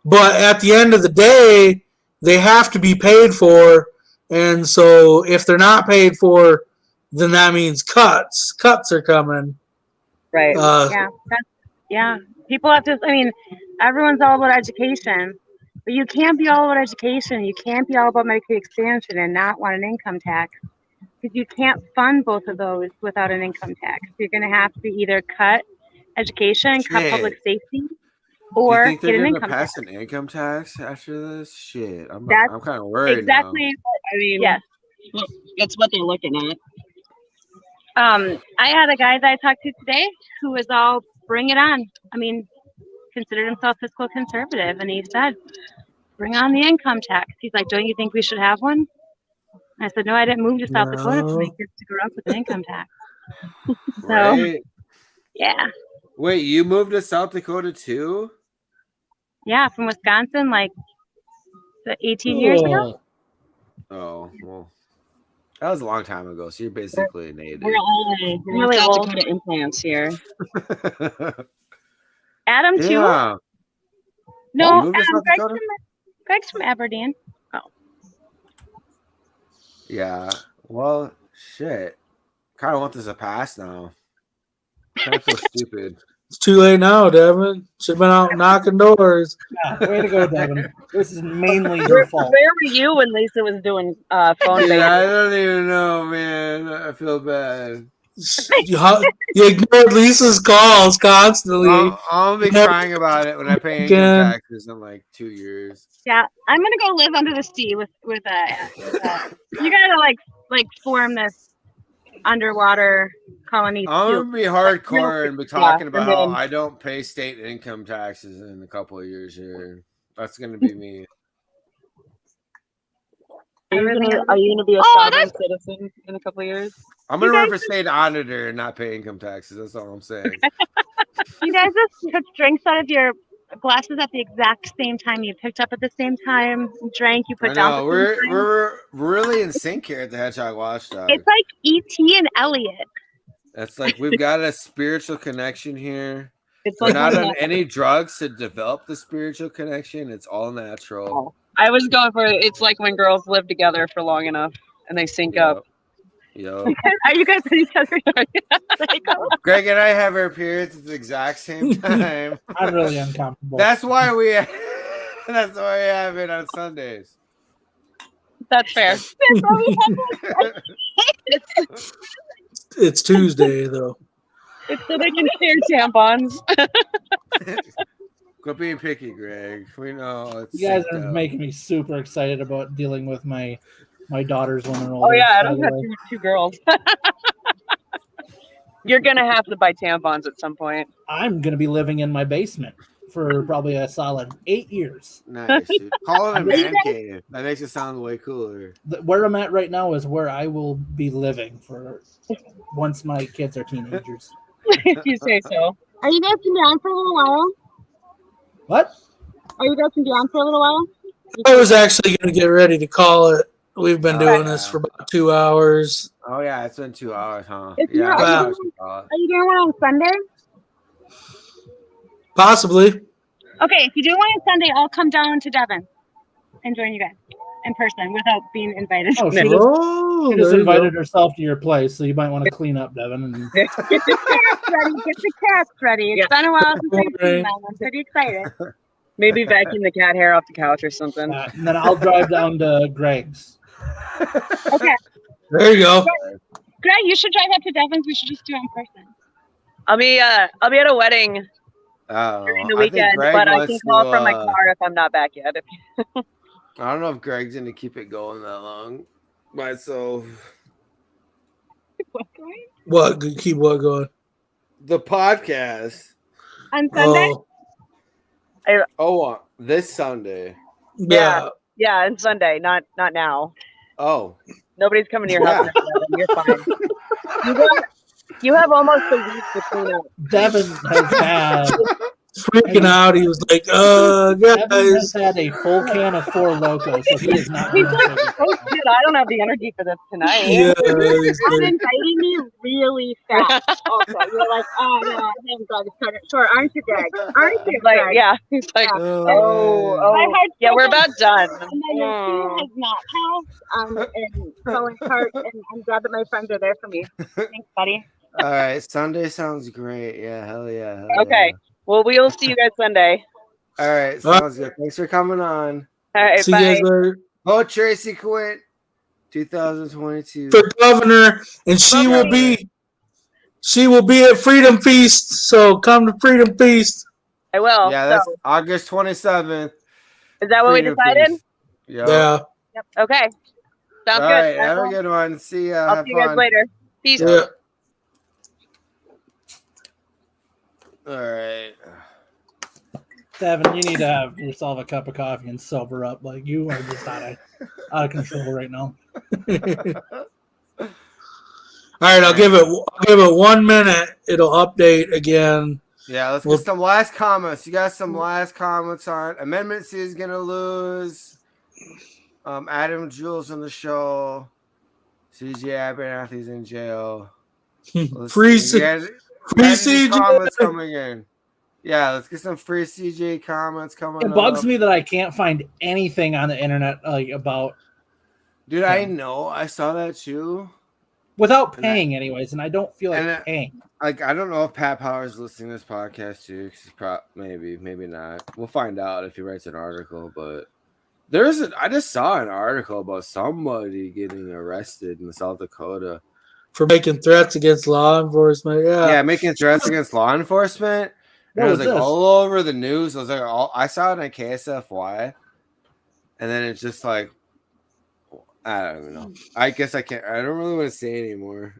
but at the end of the day, they have to be paid for. And so if they're not paid for, then that means cuts. Cuts are coming. Right. People have to, everyone's all about education. But you can't be all about education. You can't be all about Medicaid expansion and not want an income tax. Because you can't fund both of those without an income tax. You're going to have to either cut education, cut public safety, or do you think get an they're income gonna pass tax. an income tax after this? Shit, I'm That's kind of worried exactly. now. Yes. It's what they're looking at. I had a guy that I talked to today who was all, bring it on. Considered himself fiscal conservative, and he said, bring on the income tax. He's like, don't you think we should have one? And I said, no, I didn't move to South Dakota for my kids to grow up with an income tax. So, Right? yeah. Wait, you moved to South Dakota too? Yeah, from Wisconsin, like 18 years ago. Oh, well, that was a long time ago. So you're basically a native. We're all Really South old. Dakota implants here. Adam, too? Yeah. No, You moved to South Dakota? Greg's from Aberdeen. Yeah. Well, shit. Kind of want this to pass now. Kind of feel stupid. It's too late now, Devin. Should have been out knocking doors. Yeah, way to go, Devin. This is mainly Where, your fault. where were you when Lisa was doing phone Dude, banking? I don't even know, man. I feel bad. You ignored Lisa's calls constantly. I'll be Never- crying about it when I pay Again. income taxes in like 2 years. Yeah, I'm gonna go live under the sea with you gotta like form this underwater colony. I'm too. gonna be hardcore and be talking about and how then- I don't pay state income taxes in a couple of years here. That's gonna be me. Are you gonna be a sovereign citizen in a couple of years? I'm gonna run for state auditor and not pay income taxes. That's all I'm saying. You guys just took drinks out of your glasses at the exact same time. You picked up at the same time, drank, you I put down. know At the we're same time. we're really in sync here at the Hedgehog Watchdog. It's like E.T. and Elliot. That's like we've got a spiritual connection here. It's We're like not when on any drugs to develop the spiritual connection. It's all natural. I was going for it's like when girls live together for long enough and they sync up. Yo, Are you guys at each other? Greg and I have our periods at the exact same time. I'm really uncomfortable. That's why we. That's why we have it on Sundays. That's fair. It's Tuesday though. It's so they can share tampons. Quit being picky, Greg. We know. It's You guys synced are up. making me super excited about dealing with my daughters when they're older. Oh yeah, I by don't the have way. two girls. You're gonna have to buy tampons at some point. I'm gonna be living in my basement for probably a solid 8 years. Nice, dude. Call it a man cave. That makes it sound way cooler. Where I'm at right now is where I will be living for once my kids are teenagers. If you say so. Are you guys gonna be on for a little while? What? Are you guys gonna be on for a little while? I was actually going to get ready to call it. We've been doing this for about 2 hours. Oh yeah, it's been 2 hours, huh? If Yeah. you're- I Wow. was actually caught. Are you doing one on Sunday? Possibly. Okay, if you do one on Sunday, I'll come down to Devon and join you guys in person without being invited. Oh, she Oh, just there you go. invited herself to your place, so you might want to clean up, Devin. And Get the cats ready. Get the cats ready. It's been a while since we've seen them. I'm pretty excited. Maybe vacuum the cat hair off the couch or something. and then I'll drive down to Greg's. Okay, There you go. Greg, you should drive up to Devon's. We should just do it in person. I'll be at a wedding Oh, during the I think weekend, Greg but I wants can call to, from my car if I'm not back yet. I don't know if Greg's gonna keep it going that long. Myself, What? Keep what going? the podcast. On Sunday? Oh, This Sunday. yeah. Yeah, and Sunday, not now. Oh, Nobody's coming to your house. You're fine. You have almost a week between us. Devin has had Freaking out. He was like, Devin guys. has had a full can of Four Loko, so he is not. He's doing like, so oh shit, I don't have the energy for this tonight. Yeah, he's I'm like, inviting you really fast. Also, you're like, oh no, I haven't got to cut it short, aren't you, Greg? Aren't you, Like, Greg? yeah, he's like, Yeah. oh, My oh, heart's yeah, we're broken. about done. And then your queue has not passed. And falling apart. And I'm glad that my friends are there for me. Thanks, buddy. all right. Sunday sounds great. Yeah, hell yeah. Hell Okay. yeah. Well, we'll see you guys Sunday. All right, sounds good. Thanks for coming on. All right, see you bye. guys later. Oh, Tracy quit. 2022. For governor, and she will be at Freedom Feast. So come to Freedom Feast. I will. Yeah, that's So, August 27th. is that what we Freedom decided? Feast. Yep. Yeah. Yep. Okay. Sounds All good. right, have a good one. See ya. I'll Have see you guys fun. later. Peace. Yeah. All right. Devin, you need to have yourself a cup of coffee and sober up. Like you are just out of control right now. All right, I'll give it 1 minute. It'll update again. Yeah, let's Well- get some last comments. You got some last comments on Amendment C is gonna lose. Adam Jules on the show. CJ Abernathy's in jail. Let's Free see. C- Yeah, free any CJ. comments coming in. Yeah, let's get some free CJ comments coming It bugs up. me that I can't find anything on the internet like about Dude, I him. know. I saw that too. without And I- paying, anyways. And I don't feel like and I- paying. Like, I don't know if Pat Power's listening to this podcast too. 'Cause he's maybe not. We'll find out if he writes an article. But I just saw an article about somebody getting arrested in South Dakota. For making threats against law enforcement. Yeah, making threats against law enforcement. And What it was was like this? all over the news. I was like, I saw it on KSFY, and then it's just like, I don't even know. I guess I can't. I don't really want to say anymore,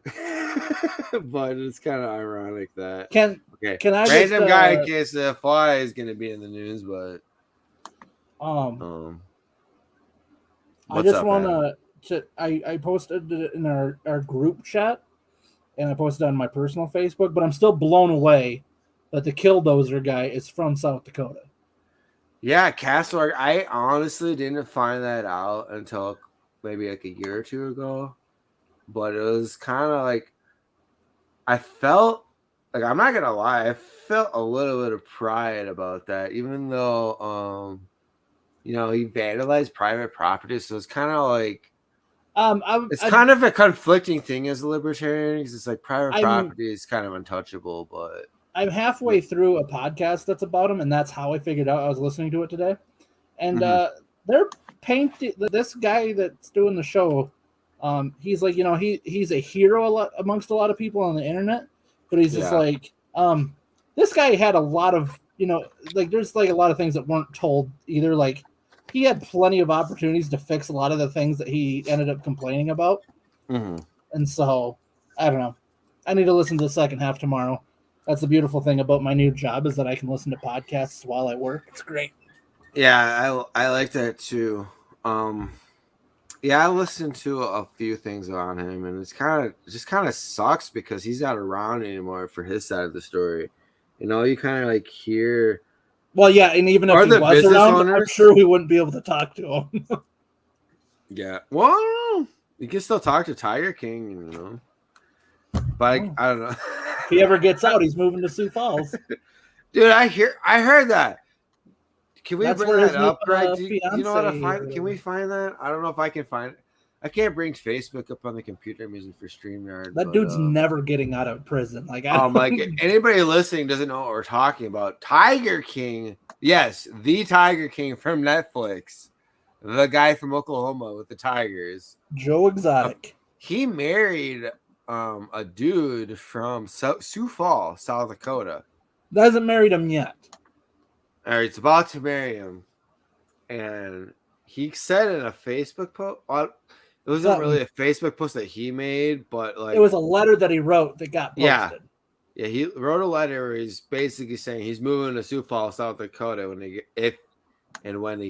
but it's kind of ironic that Can I random just, guy in KSFY is going to be in the news, but I what's just up, want Adam? to. I posted it in our group chat, and I posted it on my personal Facebook. But I'm still blown away that the Killdozer guy is from South Dakota. Yeah, Castle. I honestly didn't find that out until maybe like a year or two ago, but it was kind of like I felt like, I'm not gonna lie, I felt a little bit of pride about that, even though he vandalized private property, so it's kind of like it's kind of a conflicting thing as a libertarian because it's like private property is kind of untouchable, but I'm halfway through a podcast that's about him, and that's how I figured out I was listening to it today. And they're painting this guy that's doing the show. He's like, he's a hero amongst a lot of people on the internet, but he's just like, this guy had a lot of, there's like a lot of things that weren't told either. Like, he had plenty of opportunities to fix a lot of the things that he ended up complaining about. And so, I don't know. I need to listen to the second half tomorrow. That's the beautiful thing about my new job is that I can listen to podcasts while I work. It's great. Yeah, I like that too. I listened to a few things on him, and it just kind of sucks because he's not around anymore for his side of the story. You kind of like hear. Well, yeah, and even if he was around, I'm sure we wouldn't be able to talk to him. Yeah, well, I don't know. You can still talk to Tiger King, but I don't know. If he ever gets out, he's moving to Sioux Falls. Dude, I heard that. Can we That's bring where that his up, Greg? new, Do you know how to find? fiancé Can we find that? I don't know if I can find it. I can't bring Facebook up on the computer. I'm using for StreamYard. That dude's never getting out of prison. Like, anybody listening doesn't know what we're talking about. Tiger King, yes, the Tiger King from Netflix, the guy from Oklahoma with the Tigers, Joe Exotic. He married a dude from Sioux Falls, South Dakota. Hasn't married him yet. Or he's about to marry him, and he said in a Facebook post. It wasn't really a Facebook post that he made, but like it was a letter that he wrote that got posted. Yeah, he wrote a letter where he's basically saying he's moving to Sioux Falls, South Dakota when he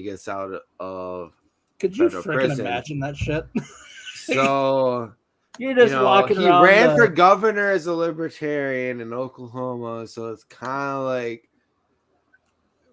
gets out of. Could you freaking imagine that shit? So you're just walking around. He ran for governor as a libertarian in Oklahoma, so it's kind of like.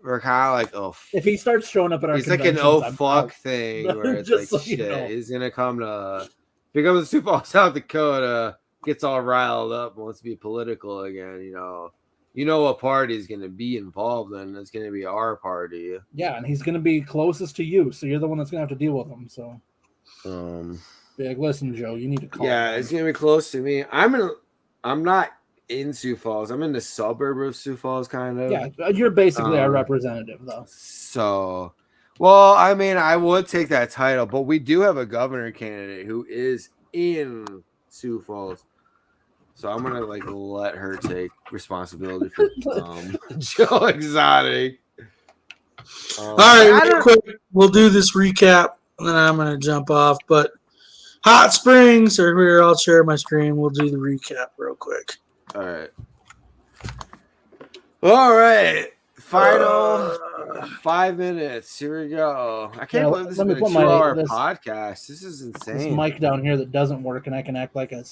We're kind of like, if he starts showing up at our he's like an fuck thing where it's like, shit, he's gonna come to, if he comes to Sioux Falls, South Dakota, gets all riled up, wants to be political again, you know what party is gonna be involved in? It's gonna be our party. Yeah, and he's gonna be closest to you, so you're the one that's gonna have to deal with him. So, be like, listen, Joe, you need to call. Yeah, it's gonna be close to me. I'm not in Sioux Falls. I'm in the suburb of Sioux Falls, kind of. Yeah, you're basically our representative, though. So, well, I mean, I would take that title, but we do have a governor candidate who is in Sioux Falls. So I'm gonna let her take responsibility for Joe Exotic. All right, real quick, we'll do this recap, and then I'm gonna jump off. But Hot Springs, or here, I'll share my screen. We'll do the recap real quick. All right. Final 5 minutes. Here we go. I can't believe this is a 2-hour podcast. This is insane. This mic down here that doesn't work, and I can act like a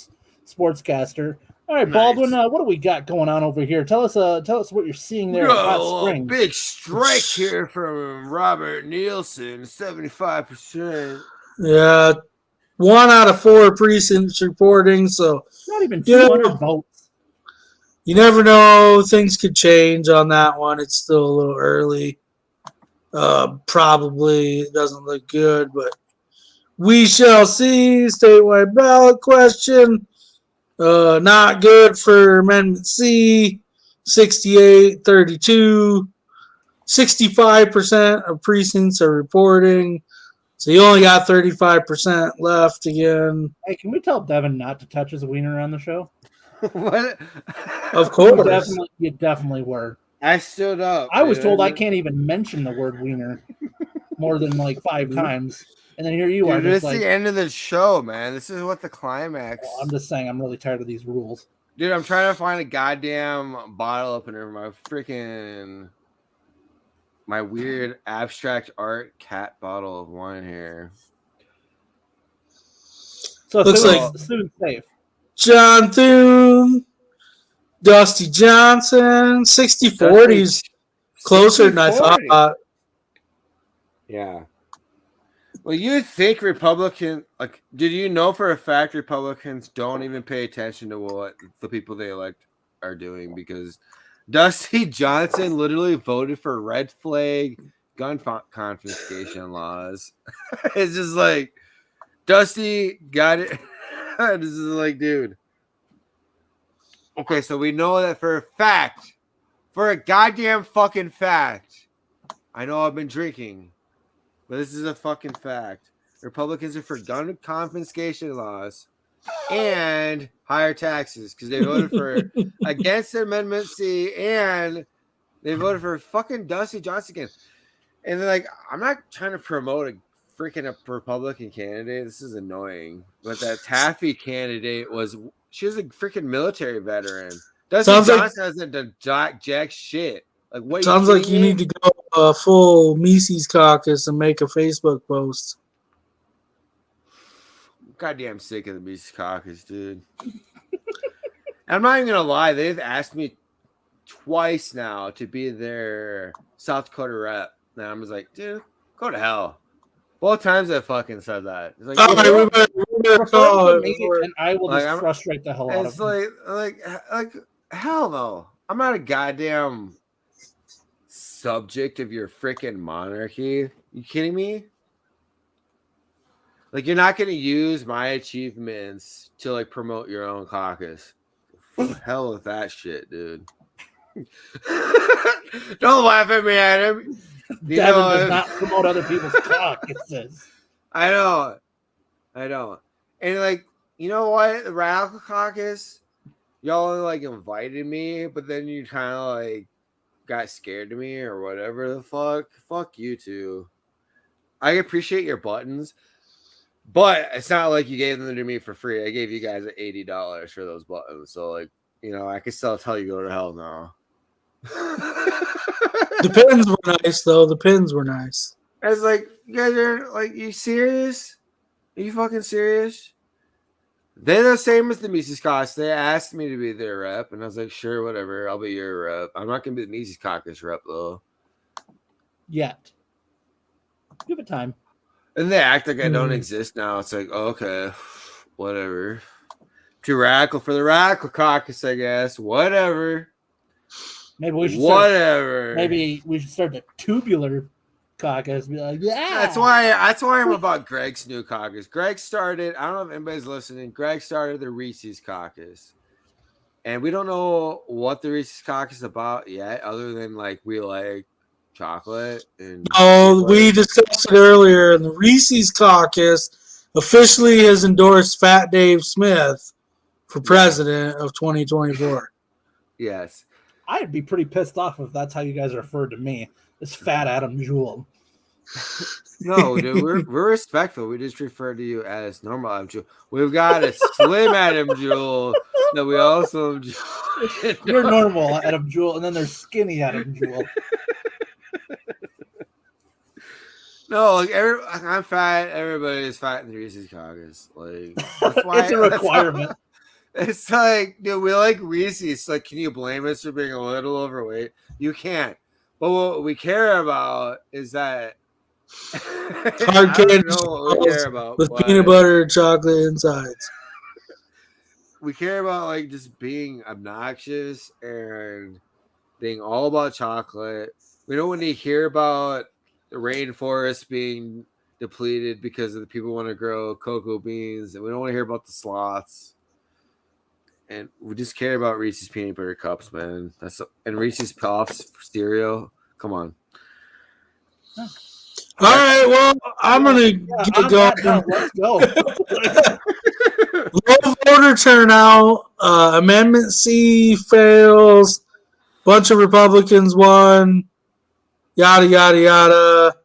sportscaster. All right, Baldwin, what do we got going on over here? Tell us what you're seeing there at Hot Springs. Big strike here from Robert Nielsen, 75%. Yeah, 1 out of 4 precincts reporting, so not even 200 votes. you never know. Things could change on that one. It's still a little early. Probably it doesn't look good, but we shall see. Statewide ballot question. Not good for Amendment C. 68-32. 65% of precincts are reporting. So you only got 35% left again. Hey, can we tell Devin not to touch his wiener on the show? What? Of course. You definitely were. I stood up. I was told I dude. can't even mention the word wiener more than like 5 times. And then here you are. Dude, Just it's like, the end of the show, man. This is what the climax. well, I'm just saying, I'm really tired of these rules. Dude, I'm trying to find a goddamn bottle opener. My weird abstract art cat bottle of wine here. So Looks Sue's safe. John Thune, Dusty Johnson, 60-40's closer than I 60-40. thought. Yeah. Well, you think did you know for a fact Republicans don't even pay attention to what the people they elect are doing? Because Dusty Johnson literally voted for red flag gun confiscation laws. It's just like, Dusty got it. This is like, dude. Okay, so we know that for a fact, for a goddamn fucking fact. I know I've been drinking, but this is a fucking fact. Republicans are for gun confiscation laws and higher taxes because they voted for against Amendment C and they voted for fucking Dusty Johnson again. And they're like, I'm not trying to promote a freaking Republican candidate. This is annoying. But that Taffy candidate she was a freaking military veteran. Dusty Johnson hasn't done jack shit. Like, what? Sounds like you need to go full Mises caucus and make a Facebook post. Goddamn sick of the Mises caucus, dude. I'm not even gonna lie. They've asked me twice now to be their South Dakota rep. And I'm just like, dude, go to hell. Both times I fucking said that. It's like, we better call it. And I will just frustrate the hell out of it's him. like hell no. I'm not a goddamn subject of your freaking monarchy. You kidding me? Like, you're not gonna use my achievements to like promote your own caucus. Hell with that shit, dude. Don't laugh at me, Adam. Devin does not promote other people's caucuses. I know. And like, you know what? The Radical Caucus, y'all like invited me, but then you kind of like got scared of me or whatever the fuck. Fuck you too. I appreciate your buttons, but it's not like you gave them to me for free. I gave you guys $80 for those buttons. So like, you know, I can still tell you go to hell now. The pins were nice, though. The pins were nice. I was like, you guys are like, you serious? Are you fucking serious? They're the same as the Mises Caucus. They asked me to be their rep, and I was like, sure, whatever. I'll be your rep. I'm not going to be the Mises Caucus rep, though. Yet. Give it time. And they act like I don't exist now. It's like, okay, whatever. Too radical for the Radical Caucus, I guess. Whatever. Maybe we should start the tubular caucus. Be like, yeah. That's why I'm about Greg's new caucus. Greg started, I don't know if anybody's listening. Greg started the Reese's caucus. And we don't know what the Reese's caucus is about yet, other than like we like chocolate and we discussed it earlier. And the Reese's caucus officially has endorsed Fat Dave Smith for president of 2024. Yes. I'd be pretty pissed off if that's how you guys referred to me. This fat Adam Jewell. No, dude, we're respectful. We just refer to you as normal Adam Jewell. We've got a slim Adam Jewell that we also. You're normal Adam Jewell, and then there's skinny Adam Jewell. No, like I'm fat. Everybody is fat in the Reese's caucus. Like that's why It's a requirement. It's like, dude, we like Reese's. Like, can you blame us for being a little overweight? You can't. But what we care about is that Hard candy what we care about, with peanut butter and chocolate insides. we care about like just being obnoxious and being all about chocolate. We don't want to hear about the rainforest being depleted because of the people want to grow cocoa beans, and we don't want to hear about the sloths. And we just care about Reese's peanut butter cups, man. And Reese's Puffs cereal. Come on. All right, well, I'm gonna get on going. that note, let's go. Low voter turnout. Amendment C fails. Bunch of Republicans won. Yada yada yada.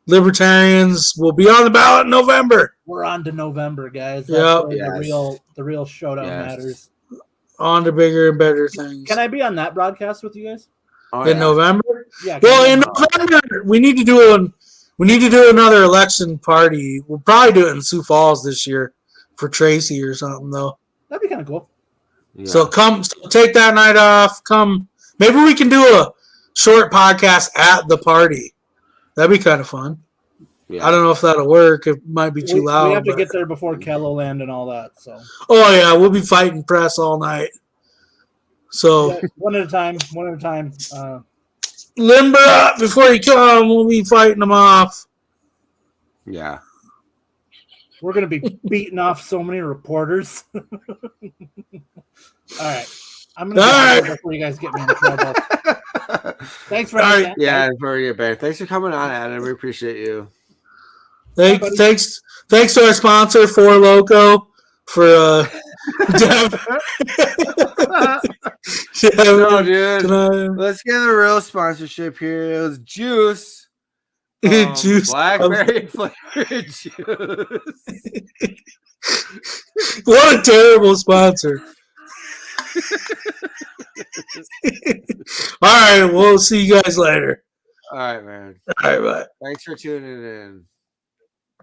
Libertarians will be on the ballot in November. We're on to November, guys. Yep. That's where Yes. the real showdown Yes. matters. On to bigger and better things. Can I be on that broadcast with you guys? Oh, In yeah. November? Yeah. Well, in November we need to do another election party. We'll probably do it in Sioux Falls this year for Tracy or something though. That'd be kind of cool. Yeah. So take that night off. Come, maybe we can do a short podcast at the party. That'd be kind of fun. Yeah. I don't know if that'll work. It might be too loud. We have to but- get there before Kelloland and all that. So Oh yeah, we'll be fighting press all night. So yeah, one at a time. One at a time. limber up before you come. We'll be fighting them off. Yeah. We're gonna be beating off so many reporters. All right, I'm gonna All get right. before you guys get me in trouble. Thanks for All having right. me. Yeah, for you, Bear. Thanks for coming on, Adam. We appreciate you. Thanks to our sponsor, Four Loco, for No, dude. Tonight. Let's get a real sponsorship here. It was Juice. Juice. Blackberry flavored juice. What a terrible sponsor. All right, we'll see you guys later. All right, man. All right, bye. Thanks for tuning in.